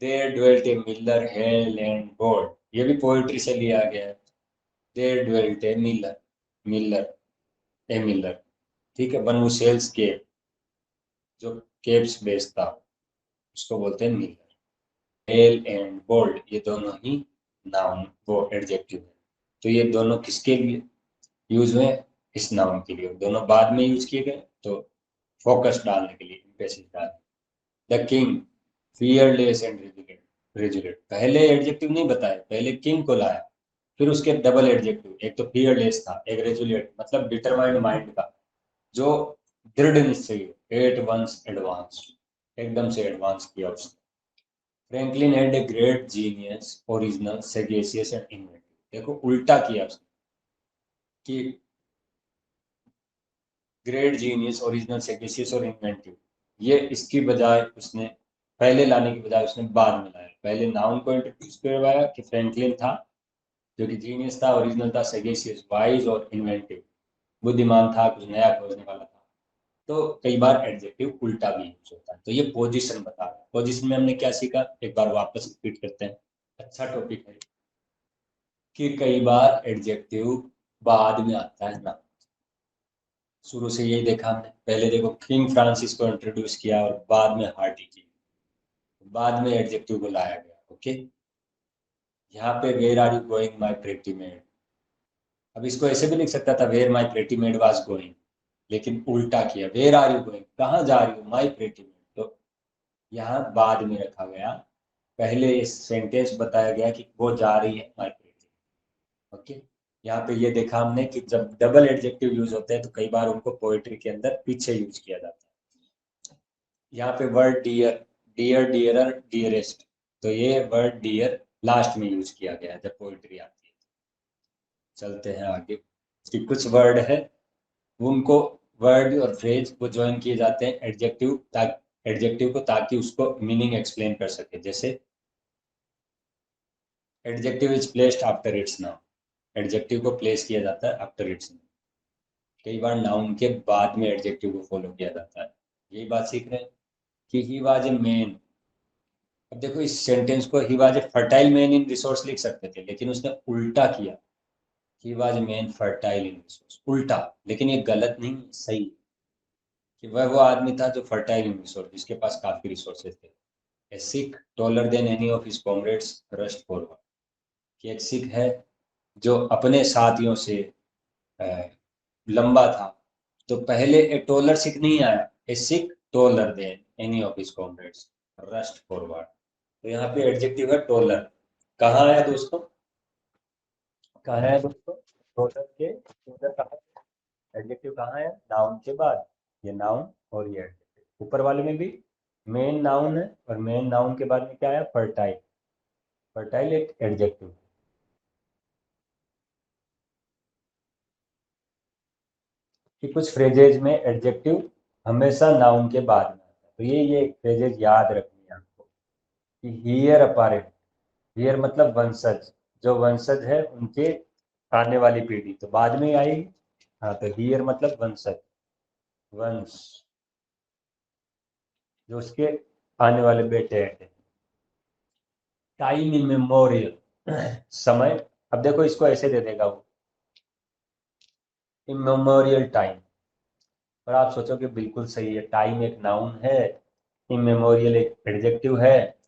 There dwelt a miller hale and bold, ये भी पोएट्री से लिया गया है। There dwelt a miller, miller, a miller, ठीक है, वन हू सेल्स केप, जो केप्स बेचता हो उसको बोलते हैं मिलर। हेल एंड बोल्ड, ये दोनों ही नाउन वो एडजेक्टिव है। तो ये दोनों किसके लिए यूज हुए, इस नाउन के लिए, दोनों बाद में यूज किए गए, तो फोकस डालने के लिए, एम्फेसिस डालने। द किंग फियरलेस एंड रेजुलेट, रेजुलेट, पहले एडजेक्टिव नहीं बताया, पहले किंग को लाया, फिर उसके डबल एडजेक्टिव, एक तो फियरलेस था, एक रेजुलेट, मतलब डिटरमाइंड माइंड का, जो दृढ़ निश्चय, एट वंस एडवांस, एकदम से एडवांस किया उसने। Franklin had a great genius, original, sagacious and inventive, देखो उल्टा किया उसने कि ग्रेट जीनियस, ओरिजिनल, सैगेशियस और इन्वेंटिव, ये इसकी बजाय उसने पहले लाने की बजाय उसने बाद में लाया। पहले नाउन को इंट्रोड्यूस करवाया कि फ्रैंकलिन था, जो कि जीनियस था, ओरिजिनल था, सैगेशियस वाइज और इन्वेंटिव बुद्धिमान था, कुछ नया खोजने वाला था। तो कई बार एडजेक्टिव उल्टा भी यूज होता है। तो ये पोजीशन बता रहा है। पोजीशन में हमने क्या सीखा, एक बार वापस रिपीट करते हैं, अच्छा टॉपिक है, कि कई बार एडजेक्टिव बाद में आता है ना, शुरू से यही देखा हमने। पहले देखो किंग फ्रांसिस को इंट्रोड्यूस किया और बाद में हार्टी की, बाद में एडजेक्टिव को लाया गया। ओके, यहाँ पे where are you going my pretty maid, अब इसको ऐसे भी लिख सकता था, where my pretty maid was going, लेकिन उल्टा किया, वेयर आर यू गोइंग, कहाँ जा रही हो, माई प्रेटी मेड, तो यहाँ बाद में रखा गया, पहले इस सेंटेंस बताया गया कि वो जा रही है माई प्रेटी। ओके, यहाँ पे ये देखा हमने कि जब डबल एडजेक्टिव यूज होते हैं तो कई बार उनको पोएट्री के अंदर पीछे यूज किया जाता है। यहाँ पे word dear, dear, dearer, dearest, तो ये वर्ड डियर लास्ट में यूज किया गया है जब पोइट्री आती है। चलते हैं आगे, कि कुछ वर्ड है उनको, वर्ड और फ्रेज को ज्वाइन किए जाते हैं एडजेक्टिव, ताकि एडजेक्टिव को, ताकि उसको मीनिंग एक्सप्लेन कर सके। जैसे adjective is placed after it's noun, adjective को प्लेस किया जाता है आफ्टर इट्स नाउन। कई बार नाउन के बाद में एडजेक्टिव को फॉलो किया जाता है। यही बात सीख रहे हैं कि ही वाज ए मैन, अब देखो इस सेंटेंस को he was a fertile man in resource लिख सकते थे, लेकिन उसने उल्टा किया, he was a man fertile in resource, उल्टा। लेकिन ये गलत नहीं, सही, कि वह वो आदमी था जो फर्टाइल इन रिसोर्स, जिसके पास काफी रिसोर्सेज थे। A Sikh taller than any of his comrades rushed forward, कि एक सिख है जो अपने साथियों से अ, लंबा था। तो पहले ए टॉलर सिख नहीं आया, a Sikh taller than any of his comrades rushed forward, तो यहाँ पे एडजेक्टिव है टॉलर। कहाँ आया दोस्तों, कहाँ है दोस्तों, टोटल के टोटल कहाँ, एडजेक्टिव कहाँ है, नाउन के बाद, ये नाउन और ये एडजेक्टिव। ऊपर वाले में भी मेन नाउन है और मेन नाउन के बाद में क्या है, फर्टाइल, फर्टाइल एक एडजेक्टिव। कि कुछ फ्रेजेज में एडजेक्टिव हमेशा नाउन के बाद में आता है, तो ये फ्रेजेज याद रखनी है। कि हियर अपारेंट, हियर मतलब वंशज, जो वंशज है उनके आने वाली पीढ़ी तो बाद में ही आएगी। हाँ, तो हियर मतलब वंशज, वंश, जो उसके आने वाले बेटे हैं। टाइम इमेमोरियल, समय, अब देखो इसको ऐसे दे देगा वो, इमेमोरियल टाइम, और आप सोचोगे बिल्कुल सही है, टाइम एक नाउन है, इमेमोरियल एक एडजेक्टिव है,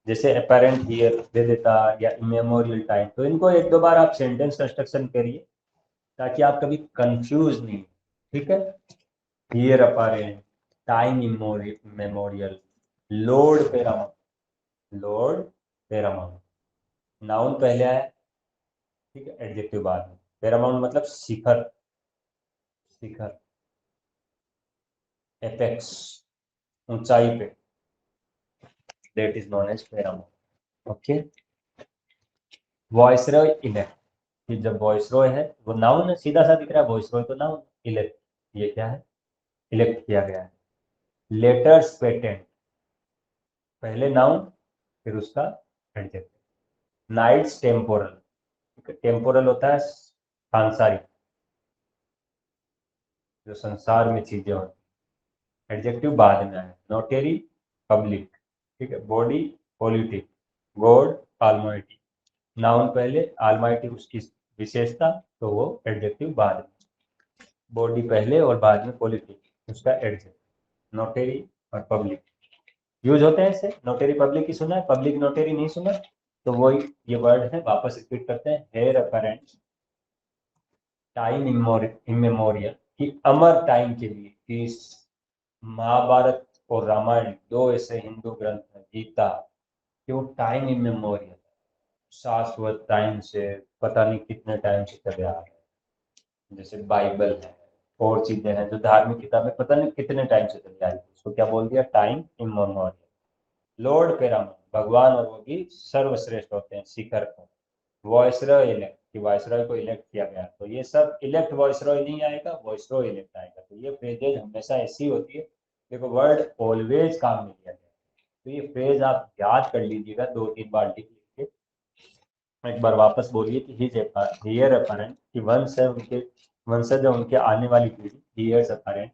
जैसे अपेरेंट हियर दे देता या इमेमोरियल टाइम। तो इनको एक दो बार आप सेंटेंस कंस्ट्रक्शन करिए ताकि आप कभी कंफ्यूज नहीं, ठीक है। Heir apparent, time immemorial, lord paramount, lord paramount, noun पहले आया, ठीक है, एडजेक्टिव बाद में, पेरामाउंट मतलब शिखर, शिखर, एपेक्स, ऊंचाई पे, that is known as paramount. Okay. Viceroy elect, कि जब वॉइसरॉय है वो नाउन है, सीधा सा दिख रहा है, वॉइसरॉय तो नाउन, इलेक्ट ये क्या है, इलेक्ट किया गया है। लेटर्स पेटेंट, पहले नाउन फिर उसका एडजेक्टिव। नाइट्स टेम्पोरल, टेम्पोरल होता है सांसारिक, जो संसार में चीजें होती, एडजेक्टिव बाद में आए। नोटेरी पब्लिक, ठीक है। Body politic, God almighty, noun पहले, आलमाइटी उसकी विशेषता, तो वो एडजेक्टिव बाद में, बॉडी पहले और बाद में पॉलिटिक उसका एडजेक्टिव। नोटेरी और पब्लिक यूज होते हैं ऐसे, नोटेरी पब्लिक ही सुना है, पब्लिक नोटेरी नहीं सुना, तो वही ये वर्ड है, वापस रिपीट करते हैं। हेयर अपेरेंट, टाइम इमेमोरियल, कि अमर टाइम के लिए, कि महाभारत और रामायण दो ऐसे हिंदू ग्रंथ हैं, गीता, कि वो टाइम इमेमोरियल, शाश्वत टाइम से, पता नहीं कितने टाइम से चले आ रहे हैं। जैसे बाइबल है, और चीजें हैं जो धार्मिक किताबें पता नहीं कितने टाइम से चली आ रही है, उसको क्या बोल दिया, टाइम इमेमोरियल। लॉर्ड पेरामाउंट, भगवान और वो भी सर्वश्रेष्ठ होते हैं, शिखर को। वॉइसरॉय इलेक्ट, कि वायसरॉय को इलेक्ट किया गया, तो ये सब इलेक्ट वॉइसरॉय नहीं आएगा, वॉइसरॉय इलेक्ट आएगा। तो ये फ्रेजेज हमेशा ऐसी होती है, देखो वर्ड ऑलवेज काम में लिया जाए, तो ये फ्रेज आप याद कर लीजिएगा, दो तीन बार लिख लीजिए। एक बार वापस बोलिए कि हियर अपेरेंट, कि वंश है उनके, वंशज है उनके आने वाली पीढ़ी, heirs apparent,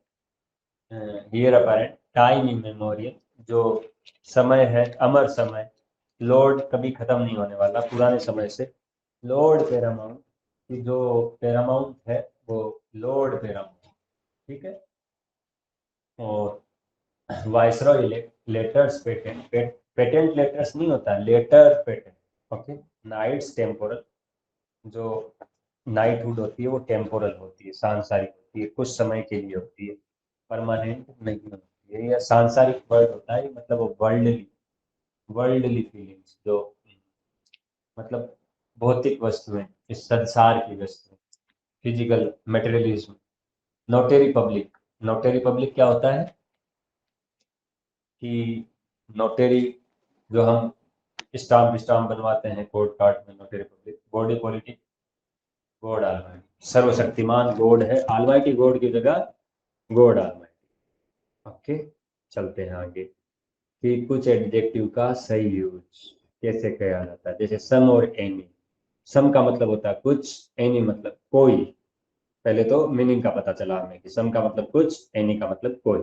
heir apparent time immemorial, जो समय है अमर समय, लॉर्ड कभी खत्म नहीं होने वाला पुराने समय से, लॉर्ड पेरामाउंट, कि जो पेरामाउंट है वो लॉर्ड पेरामाउंट, ठीक है। और viceroy letters patent, patent letters नहीं होता, letter patent, okay. Knights temporal, जो नाइटहुड होती है वो टेम्पोरल होती है, सांसारिक होती है, कुछ समय के लिए होती है, परमानेंट नहीं होती है। या सांसारिक वर्ड होता है, मतलब वो वर्ल्डली, वर्ल्डली फीलिंग्स, जो मतलब भौतिक वस्तुएं, इस संसार की वस्तुएं, physical materialism. Notary public, notary public क्या होता है, कि नोटेरी, जो हम स्टाम्प स्टाम्प बनवाते हैं कोर्ट कार्ड में, notary public. Body politic, God almighty, सर्वशक्तिमान गॉड है, आलमाइटी गॉड की जगह गॉड आलमाइटी। ओके, चलते हैं आगे, कि कुछ एडजेक्टिव का सही यूज कैसे किया जाता है। जैसे सम और एनी, सम का मतलब होता है कुछ, एनी मतलब कोई। पहले तो मीनिंग का पता चला हमें कि सम का मतलब कुछ, एनी का मतलब कोई।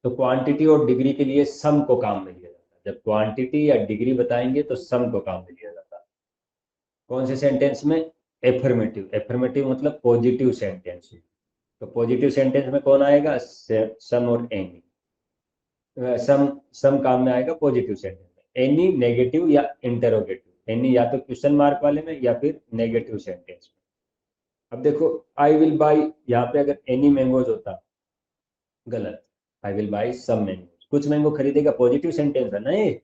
तो क्वांटिटी और डिग्री के लिए सम को काम में लिया जाता है, जब क्वांटिटी या डिग्री बताएंगे तो सम को काम में लिया जाता है। कौन से सेंटेंस में, एफर्मेटिव, एफर्मेटिव मतलब पॉजिटिव सेंटेंस। तो पॉजिटिव सेंटेंस में कौन आएगा, सम और एनी। सम, सम काम में आएगा पॉजिटिव सेंटेंस में, एनी नेगेटिव या इंटरोगेटिव, एनी या तो क्वेश्चन मार्क वाले में या फिर नेगेटिव सेंटेंस में। अब देखो, आई विल बाई, यहाँ पे अगर एनी मैंगोज होता, गलत, I will buy some mangoes, कुछ मैंगो खरीदेगा, पॉजिटिव सेंटेंस है ना ये,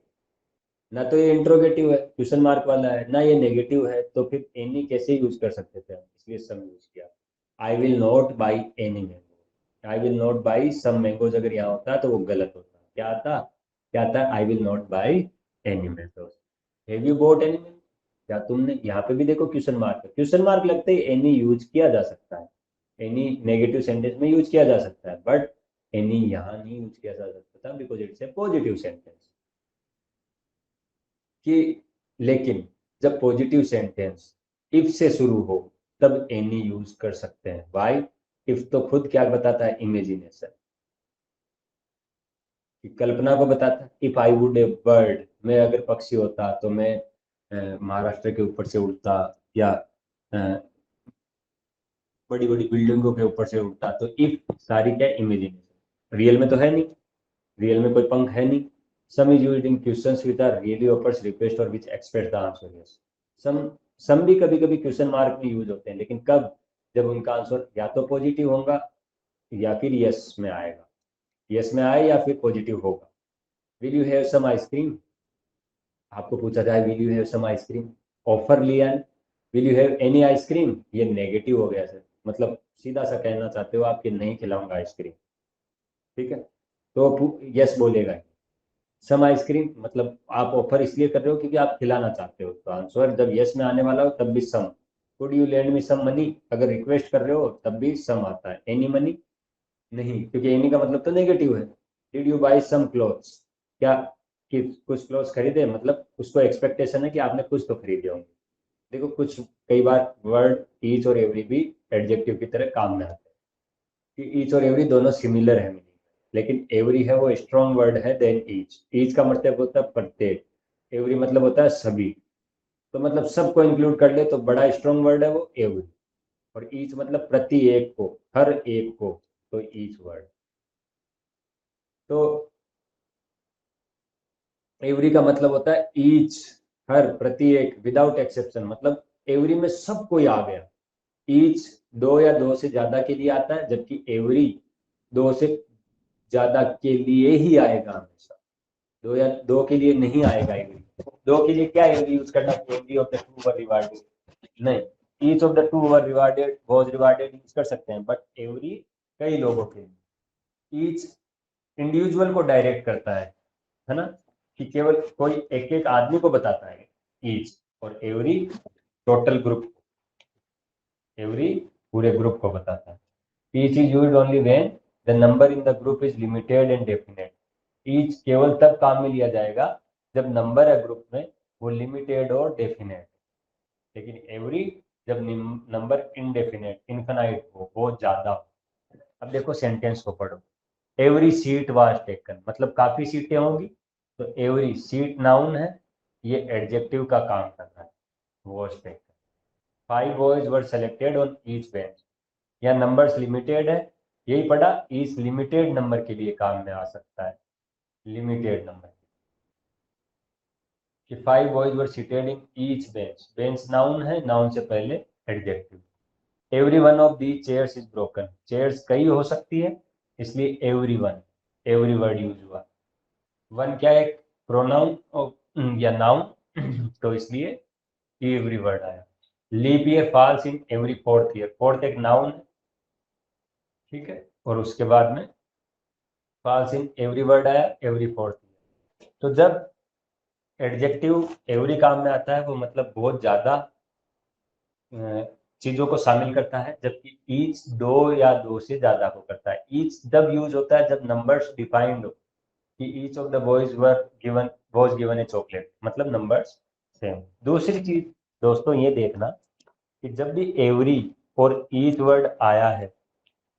ना तो ये इंट्रोगेटिव है, क्वेश्चन मार्क वाला है, ना ये नेगेटिव है, तो फिर एनी कैसे यूज कर सकते थे हम, इसलिए सम यूज किया। I will not buy any mango, I will not buy some mangoes अगर यहाँ होता तो वो गलत होता, क्या आता, क्या आता, आई will not buy any mangoes. Have you bought any mango, क्या तुमने, यहाँ पे भी देखो क्वेश्चन मार्क है, क्वेश्चन मार्क लगते ही एनी यूज किया जा सकता है, एनी नेगेटिव सेंटेंस में यूज किया जा सकता है, बट एनी यहाँ नहीं यूज किया जा सकता था, because it's a positive sentence. कि लेकिन जब पॉजिटिव सेंटेंस इफ से शुरू हो तब एनी यूज कर सकते हैं। वाई? इफ तो खुद क्या बताता है, इमेजिनेशन, कि कल्पना को बताता है। If I would a bird, मैं अगर पक्षी होता तो मैं महाराष्ट्र के ऊपर से उड़ता, या बड़ी बड़ी बिल्डिंगों के ऊपर से उड़ता। तो इफ सारी क्या, इमेजिनेशन, रियल में तो है नहीं, रियल में कोई पंख है नहीं। Some is used in questions with are really offers request और which expect the answer yes. Some भी कभी कभी क्वेश्चन मार्क में यूज होते हैं, लेकिन कब? जब उनका आंसर या तो पॉजिटिव होगा या फिर यस में आएगा, यस में आए या फिर पॉजिटिव होगा। Will you have some ice cream, आपको पूछा जाए will you have some ice cream, offer लिया है, will you have any ice cream, ये नेगेटिव हो गया सर, मतलब सीधा सा कहना चाहते हो आप कि नहीं खिलाऊंगा आइसक्रीम, ठीक है, तो यस बोलेगा। सम आइसक्रीम मतलब आप ऑफर इसलिए कर रहे हो क्योंकि आप खिलाना चाहते हो, तो आंसर जब यस में आने वाला हो तब भी some. Could you lend me some money, अगर रिक्वेस्ट कर रहे हो तब भी सम आता है। एनी मनी नहीं, क्योंकि एनी का मतलब तो नेगेटिव है। Did you buy some clothes, क्या कि कुछ क्लोथ्स खरीदे, मतलब उसको एक्सपेक्टेशन है कि आपने कुछ तो खरीदे होंगे। देखो कुछ कई बार वर्ड ईच और एवरी भी एडजेक्टिव की तरह काम में आते हैं, कि ईच और एवरी दोनों सिमिलर है मीनिंग, लेकिन एवरी है वो स्ट्रॉन्ग वर्ड है देन ईच। ईच का मतलब होता है प्रत्येक, एवरी मतलब होता है सभी, तो मतलब सबको इंक्लूड कर ले तो बड़ा स्ट्रॉन्ग वर्ड है वो एवरी। और ईच मतलब प्रति एक को, हर एक को, तो ईच वर्ड। तो एवरी का मतलब होता है ईच, हर, प्रति एक, विदाउट एक्सेप्शन, मतलब एवरी में सब कोई आ गया। ईच दो या दो से ज्यादा के लिए आता है, जबकि एवरी दो से ज्यादा के लिए ही आएगा हमेशा, दो या दो के लिए नहीं आएगा एवरी। दो के लिए क्या एवरी यूज करना, every of the two were rewarded नहीं, each of the two were rewarded was rewarded use कर सकते हैं, बट एवरी कई लोगों के लिए। ईच इंडिविजुअल को डायरेक्ट करता है ना, कि केवल कोई एक एक आदमी को बताता है ईच, और एवरी टोटल ग्रुप, एवरी पूरे ग्रुप को बताता है। Each is used only when the number in the group is limited and definite. Each केवल तब काम में लिया जाएगा जब नंबर है ग्रुप में वो लिमिटेड और डेफिनेट, लेकिन एवरी जब नंबर इनडेफिनेट इनफाइनाइट हो, बहुत ज्यादा हो। अब देखो सेंटेंस को पढ़ो। एवरी सीट वाज टेकन, मतलब काफी सीटें होंगी, तो एवरी सीट नाउन है, ये एडजेक्टिव का काम कर रहा है, was taken. Five boys were selected on each bench, या नंबर्स लिमिटेड है, यही पढ़ा, ईच लिमिटेड नंबर के लिए काम में आ सकता है, लिमिटेड नंबर, कि five boys were seated in each bench, bench noun है, नाउन से पहले adjective. Every one of the chairs is broken, chairs कई हो सकती है, इसलिए every one, every word use हुआ। वन क्या है, प्रोनाउन या नाउन, तो इसलिए एवरी वर्ड आया। Leap year falls in every fourth year, fourth एक नाउन है, ठीक है, और उसके बाद में फॉल्स इन एवरी वर्ड आया, एवरी फोर्थ ईयर। तो जब एडजेक्टिव एवरी काम में आता है वो मतलब बहुत ज्यादा चीजों को शामिल करता है, जबकि ईच दो या दो से ज्यादा को करता है। ईच जब यूज होता है जब नंबर्स डिफाइंड हो, कि each of the boys were given, was given A chocolate, मतलब नंबर्स सेम। दूसरी चीज दोस्तों ये देखना कि जब भी एवरी और ईच वर्ड आया है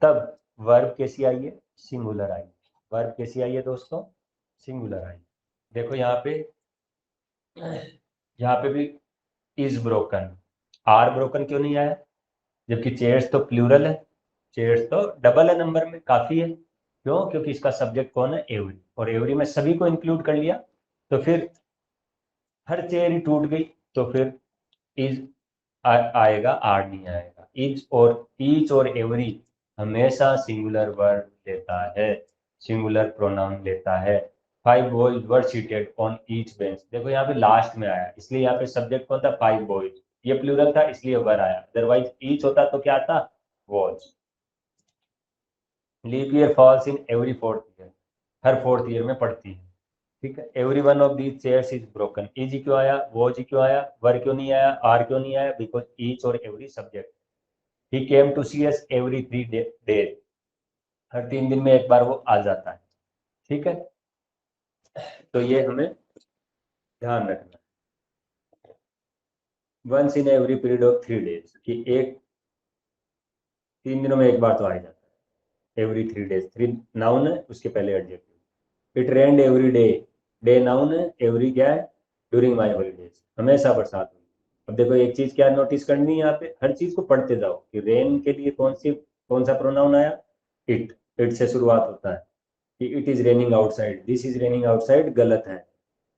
तब वर्ब कैसी आई है, सिंगुलर आई। वर्ब कैसी आई है दोस्तों, सिंगुलर आई। देखो यहाँ पे भी इज ब्रोकन, आर ब्रोकन क्यों नहीं आया, जबकि चेयर्स तो प्लूरल है, चेयर्स तो डबल है, नंबर में काफी है। क्यों? क्योंकि इसका सब्जेक्ट कौन है, एवरी, और एवरी में सभी को इंक्लूड कर लिया, तो फिर हर चेयर ही टूट गई, तो फिर इज आएगा, आर नहीं आएगा। इज और ईच और एवरी हमेशा सिंगुलर वर्ड लेता है, सिंगुलर प्रोनाउन लेता है। Five boys were seated on each bench, देखो यहाँ पे लास्ट में आया, इसलिए यहाँ पे सब्जेक्ट कौन था, फाइव बॉयज, ये प्लूरल था इसलिए वर आया, अदरवाइज ईच होता तो क्या था, was. Leap year falls in every fourth year, हर फोर्थ ईयर में पड़ती है, ठीक है। Every one of these chairs is broken, is क्यों आया, वॉज क्यों आया, वर क्यों नहीं आया, आर क्यों नहीं आया, बिकॉज ईच और every subject. He came to see us every 3 days, हर 3 दिन में एक बार वो आ जाता है, ठीक है। तो ये हमें ध्यान रखना। Once in every period of 3 days, कि एक 3 दिनों में एक बार तो आ ही जाता है। एवरी 3 days, 3 नाउन है, उसके पहले adjective. It rained every day, day noun है, एवरी क्या है, ड्यूरिंग माई हॉलीडेज, हमेशा बरसात हुई। अब देखो एक चीज क्या नोटिस करनी है यहाँ पे, हर चीज को पढ़ते जाओ कि रेन के लिए कौन सा प्रोनाउन आया, इट। इट से शुरुआत होता है कि it is raining outside, this is raining outside गलत है,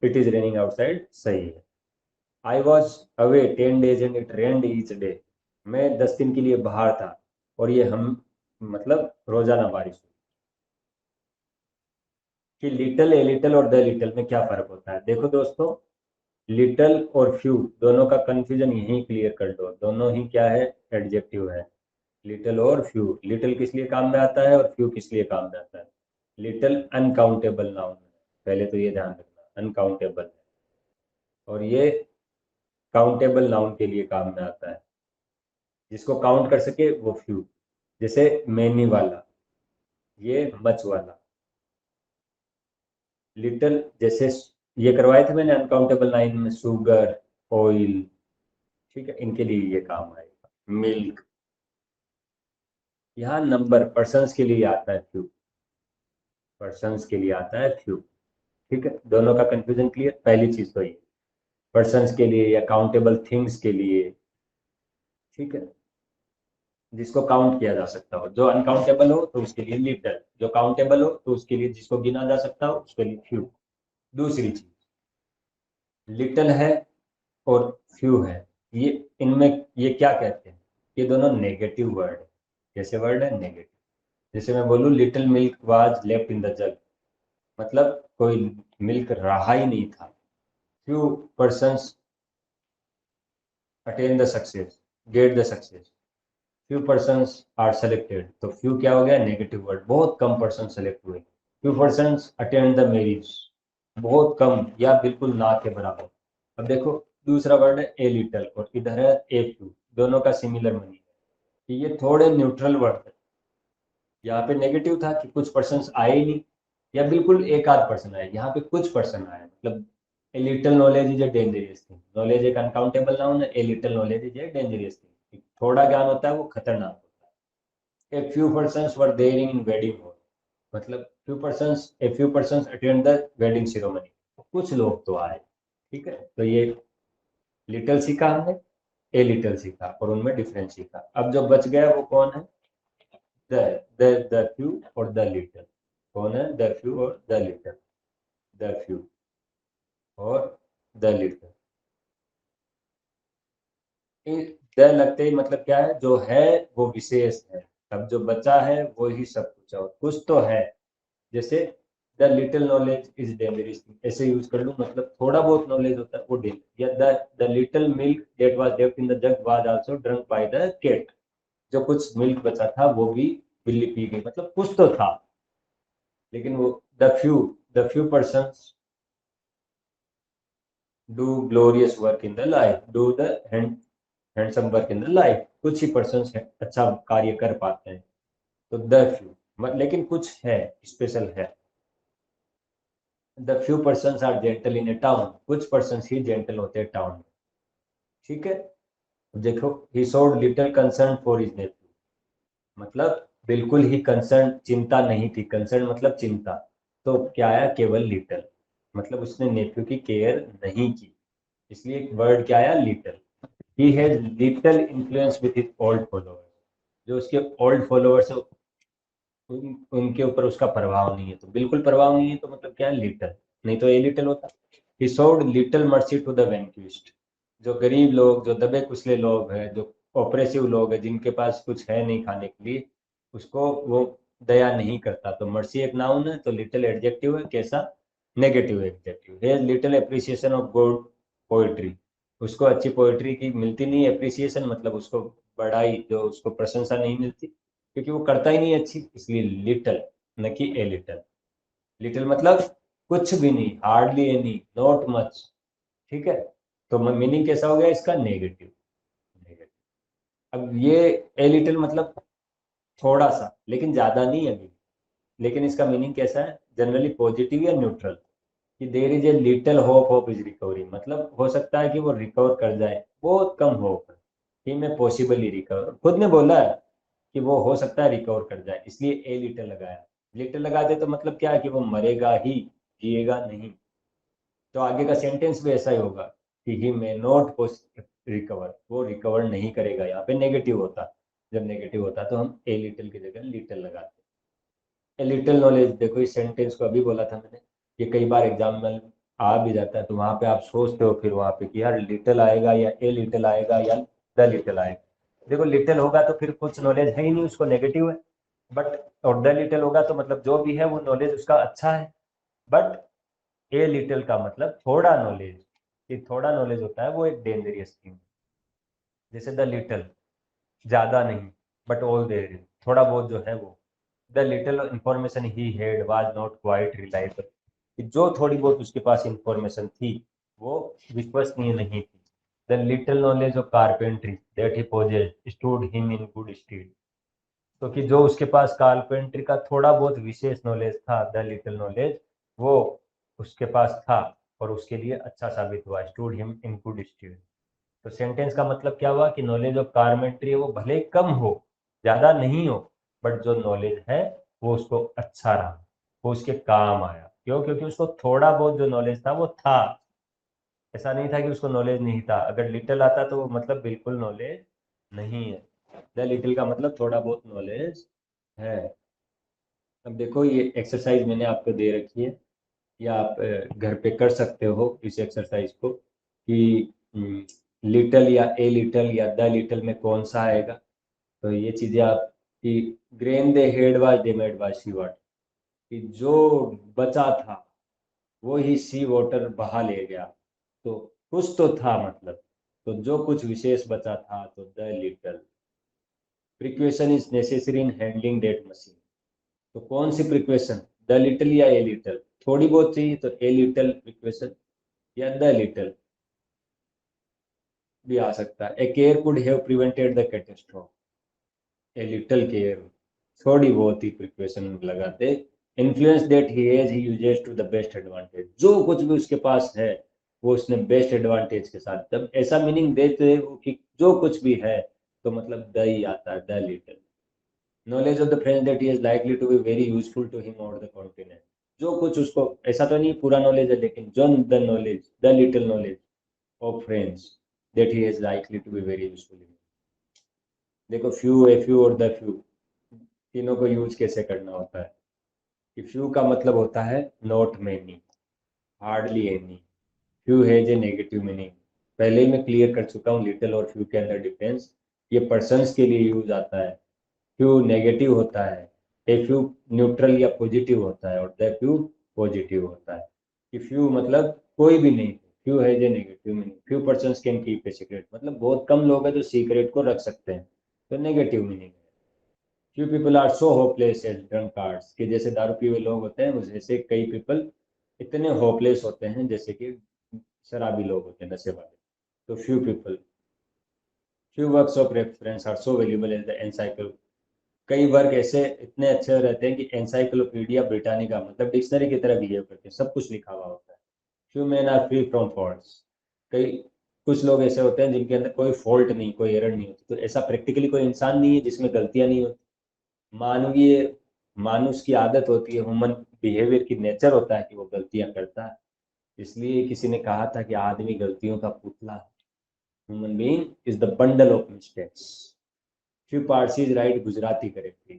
इट इज रेनिंग आउटसाइड सही है। I was away 10 days and it rained each day, मैं 10 दिन के लिए बाहर था और ये हम मतलब रोजाना बारिश हुई। कि लिटल, ए लिटल और द लिटल में क्या फर्क होता है, देखो दोस्तों, लिटल और फ्यू दोनों का कंफ्यूजन यहीं क्लियर कर दो, दोनों ही क्या है, एडजेक्टिव है। लिटल और फ्यू, लिटल किस लिए काम में आता है और फ्यू किस लिए काम में आता है। लिटल अनकाउंटेबल नाउन है, पहले तो ये ध्यान रखना, अनकाउंटेबल है, और ये काउंटेबल नाउन के लिए काम में आता है, जिसको काउंट कर सके वो फ्यू। जैसे मैनी वाला, ये मच वाला। लिटल जैसे ये करवाए थे मैंने अनकाउंटेबल नाउन में, शुगर, ऑयल, ठीक है, इनके लिए ये काम आएगा। मिल्क, यहाँ नंबर पर्सन्स के लिए आता है फ्यू, पर्सन्स के लिए आता है फ्यू। ठीक है, दोनों का कंफ्यूजन क्लियर, पहली चीज तो ये, पर्सन्स के लिए या काउंटेबल थिंग्स के लिए, ठीक है, जिसको काउंट किया जा सकता हो। जो अनकाउंटेबल हो तो उसके लिए लिटल, जो काउंटेबल हो तो उसके लिए, जिसको गिना जा सकता हो उसके लिए फ्यू। दूसरी चीज, लिटल है और फ्यू है, ये इनमें ये क्या कहते हैं, ये दोनों नेगेटिव वर्ड है। कैसे वर्ड है, नेगेटिव। जैसे मैं बोलूँ little milk was left in the jug, मतलब कोई मिल्क रहा ही नहीं था। Few persons attain the success, get the success, few persons are selected, तो फ्यू क्या हो गया, नेगेटिव वर्ड, बहुत कम पर्सन सेलेक्ट हुए। Few persons attend the marriage, बहुत कम या बिल्कुल ना के बराबर। अब देखो दूसरा वर्ड है ए लिटल और इधर है ए फ्यू, दोनों का सिमिलर मीनिंग है कि ये थोड़े न्यूट्रल वर्ड है। यहाँ पे नेगेटिव था कि कुछ पर्सन आए ही नहीं, या बिल्कुल एक आध पर्सन आए, यहाँ पे कुछ पर्सन आए, मतलब a little knowledge is a dangerous thing, knowledge एक अनकाउंटेबल नाउन है, a little knowledge is a dangerous thing, थोड़ा ज्ञान होता है वो खतरनाक होता है। A few persons were there in wedding hall, मतलब a few persons attend the wedding ceremony, कुछ लोग तो आए। ठीक है, तो ये लिटिल सीखा हमने, ए लिटिल सीखा और उनमें डिफरेंस सीखा। अब जो बच गया वो कौन है, द फ्यू और द लिटिल। कौन है, द फ्यू और द लिटिल, द फ्यू और द लिटिल। द लगते ही मतलब क्या है, जो है वो विशेष है, अब जो बचा है वो ही सब कुछ है, और कुछ तो है। जैसे the little knowledge is dangerous, ऐसे यूज कर लूं, मतलब थोड़ा बहुत नॉलेज होता है वो डेंजर, या the little milk that was left in the jug was also drunk by the cat, जो कुछ मिल्क बचा था वो भी बिल्ली पी गई, मतलब कुछ तो था। लेकिन वो the few, the few persons do glorious work in the life, do the handsome work in the life, कुछ ही पर्सन अच्छा कार्य कर पाते हैं, तो द फ्यू, लेकिन कुछ है, स्पेशल है। The few person are gentle in a town, कुछ पर्सन ही जेंटल होते हैं टाउन में। ठीक है, देखो he showed little concern for his nephew, मतलब बिल्कुल ही कंसर्न, चिंता नहीं थी, कंसर्न मतलब चिंता, तो क्या आया, केवल लिटिल, मतलब उसने नेफ्यू की केयर नहीं की, इसलिए वर्ड क्या आया, little. He has little influence with his old followers, जो उसके ओल्ड फॉलोअर्स है उनके ऊपर उसका प्रभाव नहीं है, तो बिल्कुल प्रभाव नहीं है तो मतलब क्या है, लिटिल, नहीं तो ए लिटिल होता। He showed little mercy to the vanquished, जो गरीब लोग, जो दबे कुचले लोग हैं, जो ऑपरेसिव लोग हैं, जिनके पास कुछ है नहीं खाने के लिए, उसको वो दया नहीं करता, तो मर्सी एक नाउन है, तो लिटिल एडजेक्टिव है, कैसा, नेगेटिव एडजेक्टिव है। Little appreciation of good poetry, उसको अच्छी पोएट्री की मिलती नहीं एप्रिसिएशन, मतलब उसको बड़ाई, जो उसको प्रशंसा नहीं मिलती, क्योंकि वो करता ही नहीं अच्छी, इसलिए लिटिल, न कि ए लिटिल। लिटिल मतलब कुछ भी नहीं, हार्डली एनी, नॉट मच। ठीक है, तो मीनिंग कैसा हो गया इसका, नेगेटिव, नेगेटिव। अब ये ए लिटिल मतलब थोड़ा सा, लेकिन ज्यादा नहीं अभी, लेकिन इसका मीनिंग कैसा है, जनरली पॉजिटिव या न्यूट्रल, कि there is a little hope of is recovery, मतलब हो सकता है कि वो रिकवर कर जाए, बहुत कम होप है, ही में पॉसिबली रिकवर, खुद ने बोला है कि वो हो सकता है रिकवर कर जाए, इसलिए ए लिटिल लगाया। लिटिल लगा दे तो मतलब क्या है कि वो मरेगा ही, जिएगा नहीं। तो आगे का सेंटेंस भी ऐसा ही होगा कि ही मे नॉट रिकवर, वो रिकवर नहीं करेगा। यहाँ पे नेगेटिव होता, जब नेगेटिव होता तो हम ए लिटिल की जगह लिटिल लगाते। ए लिटिल नॉलेज, देखो इस सेंटेंस को अभी बोला था मैंने, ये कई बार एग्जाम में आ भी जाता है, तो वहां पे आप सोचते हो फिर वहां पे कि यार लिटिल आएगा या ए लिटिल आएगा या द लिटिल आएगा। देखो लिटिल होगा तो फिर कुछ नॉलेज है ही नहीं, उसको नेगेटिव है। बट और द लिटिल होगा तो मतलब जो भी है वो नॉलेज उसका अच्छा है। बट ए लिटिल का मतलब थोड़ा नॉलेज, ये थोड़ा नॉलेज होता है वो एक डेंजरियस थिंग। जैसे द लिटिल, ज्यादा नहीं, बट ऑल देयर इज, थोड़ा बहुत जो है वो। The little information he had was not quite reliable, जो थोड़ी बहुत उसके पास इंफॉर्मेशन थी वो विश्वसनीय नहीं थी। The little knowledge of carpentry that he possessed stood him in good stead, तो कि जो उसके पास कारपेंट्री का थोड़ा बहुत विशेष नॉलेज था, द लिटिल नॉलेज, वो उसके पास था और उसके लिए अच्छा साबित हुआ, stood him in good stead. तो सेंटेंस का मतलब क्या हुआ कि नॉलेज ऑफ कारपेंट्री वो भले कम हो, ज्यादा नहीं हो, बट जो नॉलेज है वो उसको अच्छा रहा, वो उसके काम आया। क्यों? क्योंकि उसको थोड़ा बहुत जो नॉलेज था वो था, ऐसा नहीं था कि उसको नॉलेज नहीं था। अगर लिटिल आता तो वो मतलब बिल्कुल नॉलेज नहीं है। द लिटिल का मतलब थोड़ा बहुत नॉलेज है। अब देखो ये एक्सरसाइज मैंने आपको दे रखी है, या आप घर पे कर सकते हो इस एक्सरसाइज को कि लिटिल या ए लिटिल या द लिटिल में कौन सा आएगा। तो ये चीजें आप कि grain they had was damaged by sea water, कि जो बचा था वो ही सी वाटर बहा ले गया, तो कुछ तो था मतलब, तो जो कुछ विशेष बचा था तो the little precaution is necessary in handling that machine. तो कौन सी प्रिक्वेशन, द लिटिल या ए लिटिल? थोड़ी बहुत चाहिए तो ए लिटिल प्रिक्वेशन या द लिटिल भी आ सकता है। A care could have prevented the catastrophe, a little care, थोड़ी बहुत ही प्रिक्वेशन लगाते। Influence that he has he uses to the best advantage, जो कुछ भी उसके पास है वो उसने बेस्ट एडवांटेज के साथ, जब ऐसा मीनिंग देते हैं वो कि जो कुछ भी है, तो मतलब द ही आता है, the little. Knowledge of the French that he is likely to be very useful to him over the continent, जो कुछ उसको, ऐसा तो नहीं पूरा नॉलेज है, लेकिन जो the knowledge, the little knowledge of French that he is likely to be very useful. देखो फ्यू, ए फ्यू और द फ्यू, तीनों को यूज कैसे करना होता है। कि फ्यू का मतलब होता है not many, hardly any. Few has a negative meaning, पहले ही मैं क्लियर कर चुका हूँ लिटिल और फ्यू के अंदर डिफरेंस। ये पर्सन्स के लिए यूज आता है। फ्यू नेगेटिव होता है, ए फ्यू न्यूट्रल या पॉजिटिव होता है, और द फ्यू पॉजिटिव होता है। कि फ्यू मतलब कोई भी नहीं, few has a negative meaning, few persons can keep a secret, मतलब बहुत कम लोग हैं जो सीक्रेट को रख सकते हैं, तो नेगेटिव मीनिंग है। Few people are so hopeless as drunkards, कि जैसे दारू पिए हुए लोग होते हैं उस जैसे कई पीपल इतने होपलेस होते हैं जैसे कि शराबी लोग होते हैं, नशे वाले। तो few people, few works of reference are so valuable as the एनसाइक्लो, कई वर्क ऐसे इतने अच्छे रहते हैं कि एनसाइक्लोपीडिया ब्रिटानिका, मतलब डिक्शनरी की तरह बिहेव करते हैं, सब कुछ लिखा हुआ होता है। Few man are free from faults, कई कुछ लोग ऐसे होते हैं जिनके अंदर कोई फॉल्ट नहीं, कोई एरर नहीं होती। तो ऐसा प्रैक्टिकली कोई इंसान नहीं है जिसमें गलतियां नहीं होती। मानवीय, मानुष की आदत होती है, ह्यूमन बिहेवियर की नेचर होता है कि वो गलतियां करता है। इसलिए किसी ने कहा था कि आदमी गलतियों का पुतला है, human being is the bundle of mistakes. Few Parsis right Gujarati correctly,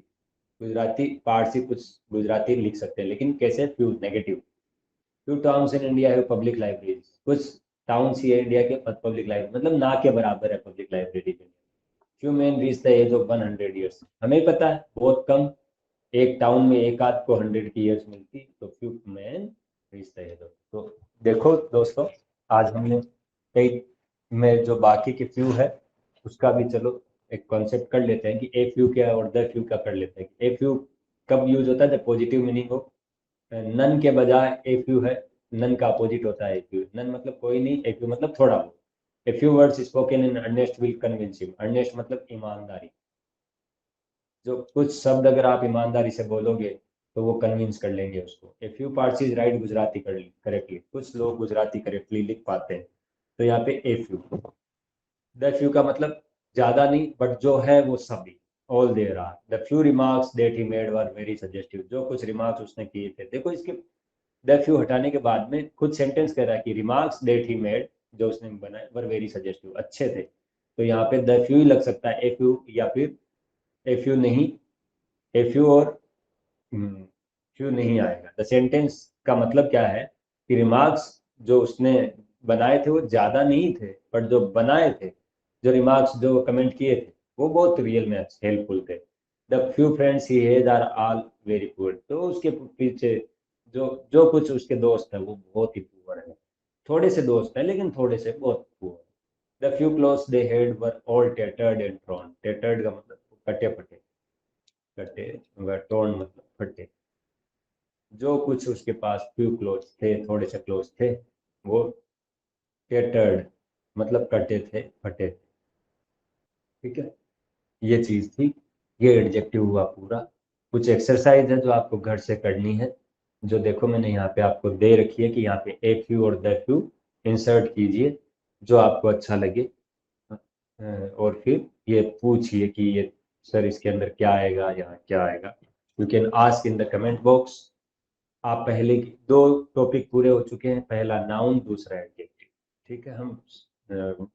Gujarati Parsi कुछ गुजराती लिख सकते हैं, लेकिन कैसे? Few negative. Few towns in India है पब्लिक लाइब्रेरी, कुछ टाउन्स ही है इंडिया के पब्लिक लाइब्रेरी, मतलब ना के बराबर है पब्लिक लाइब्रेरी के। Few man reach the age of 100 years, हमें पता है बहुत कम, एक टाउन में एक आध को 100 की ईयर्स मिलती, तो few man reach the age of. तो देखो दोस्तों, आज हमने कई में जो बाकी के फ्यू है उसका भी चलो एक कॉन्सेप्ट कर लेते हैं कि ए फ्यू क्या है और द फ्यू क्या कर लेते हैं। ए फ्यू कब यूज होता है? जब पॉजिटिव मीनिंग हो। नन के बजाय ए फ्यू है, नन का अपोजिट होता है ए फ्यू, नन मतलब कोई नहीं, ए फ्यू मतलब थोड़ा बहुत। A few words spoken in earnest will convince him, earnest मतलब ईमानदारी, जो कुछ शब्द अगर आप ईमानदारी से बोलोगे तो वो कन्विंस कर लेंगे उसको। A few Parsis right Gujarati correctly, कुछ लोग गुजराती करेक्टली लिख पाते हैं। तो यहाँ पे ए फ्यू, द फ्यू का मतलब ज्यादा नहीं, बट जो है वो सभी, all there are the few remarks that he made were very suggestive, जो कुछ रिमार्क्स उसने किए थे। देखो इसके द फ्यू हटाने के बाद में खुद सेंटेंस कह रहा है कि रिमार्क्स दैट ही मेड, जो उसने बनाए, वर वेरी सजेस्टिव, अच्छे थे। तो यहाँ पे द फ्यू ही लग सकता है, ए फ्यू या फिर ए फ्यू नहीं, ए फ्यू और फ्यू नहीं आएगा। द सेंटेंस का मतलब क्या है कि रिमार्क्स जो उसने बनाए थे वो ज्यादा नहीं थे, बट जो बनाए थे, जो रिमार्क्स जो कमेंट किए थे, वो बहुत रियल में हेल्पफुल थे। The few friends he has are all very poor, तो उसके पीछे जो जो कुछ उसके दोस्त हैं वो बहुत ही पुअर है। थोड़े से दोस्त हैं लेकिन थोड़े से बहुत poor. The few clothes they had were all tattered and torn, tattered का मतलब कटे फटे, कटे, torn मतलब फटे। जो कुछ उसके पास फ्यू क्लोथ्स थे, थोड़े से क्लोथ्स थे, वो टेटर्ड मतलब कटे थे, फटे थे। ठीक है, ये चीज थी, ये एडजेक्टिव हुआ पूरा। कुछ एक्सरसाइज है जो आपको घर से करनी है, जो देखो मैंने यहाँ पे आपको दे रखी है कि यहाँ पे ए फ्यू और द फ्यू इंसर्ट कीजिए जो आपको अच्छा लगे। और फिर ये पूछिए कि ये सर इसके अंदर क्या आएगा, यहाँ क्या आएगा। You can ask in the comment box. आप पहले की दो टॉपिक पूरे हो चुके हैं, पहला नाउन, दूसरा एडजेक्टिव। ठीक है, हम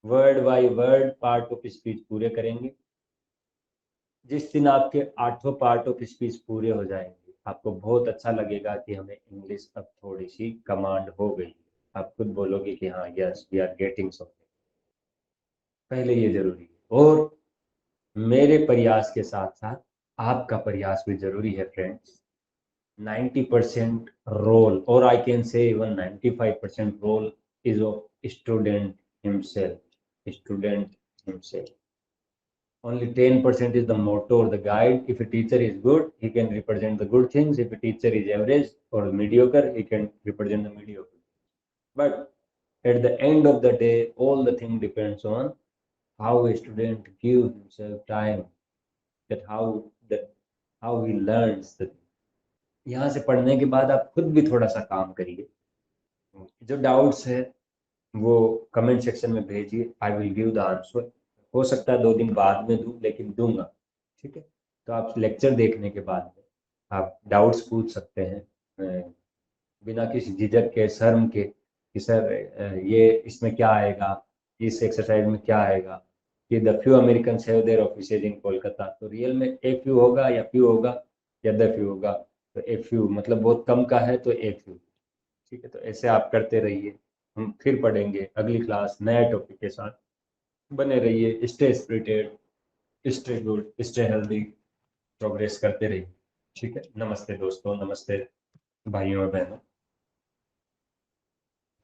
word by word part of speech पूरे करेंगे। जिस दिन आपके आठों पार्ट ऑफ स्पीच पूरे हो जाएंगे, आपको बहुत अच्छा लगेगा कि हमें इंग्लिश अब थोड़ी सी कमांड हो गई। आप खुद बोलोगे कि हाँ, yes we are getting something. पहले ये जरूरी है, और मेरे प्रयास के साथ साथ आपका प्रयास भी जरूरी है friends. 90% role, or I can say even 95% role is of student himself. Student himself. Only 10% is the motto or the guide. If a teacher is good, he can represent the good things. If a teacher is average or mediocre, he can represent the mediocre. But at the end of the day, all the thing depends on how a student gives himself time, that how he learns the, यहाँ से पढ़ने के बाद आप खुद भी थोड़ा सा काम करिए। जो डाउट्स है वो कमेंट सेक्शन में भेजिए, I will give the answer. हो सकता है 2 दिन बाद में दूं, लेकिन दूंगा। ठीक है, तो आप लेक्चर देखने के बाद में आप डाउट्स पूछ सकते हैं, बिना किसी झिझक के, शर्म के, कि सर ये इसमें क्या आएगा, इस एक्सरसाइज में क्या आएगा, कि the few American have their offices in Kolkata. तो रियल में ए फ्यू होगा या फ्यू होगा या द फ्यू होगा। तो ए फ्यू मतलब बहुत कम का है, तो ए फ्यू। ठीक है, तो ऐसे आप करते रहिए। हम फिर पढ़ेंगे अगली क्लास नए टॉपिक के साथ। बने रहिए, stay spirited, stay good, stay healthy, progress करते रहिए। ठीक है, नमस्ते दोस्तों, नमस्ते भाइयों और बहनों।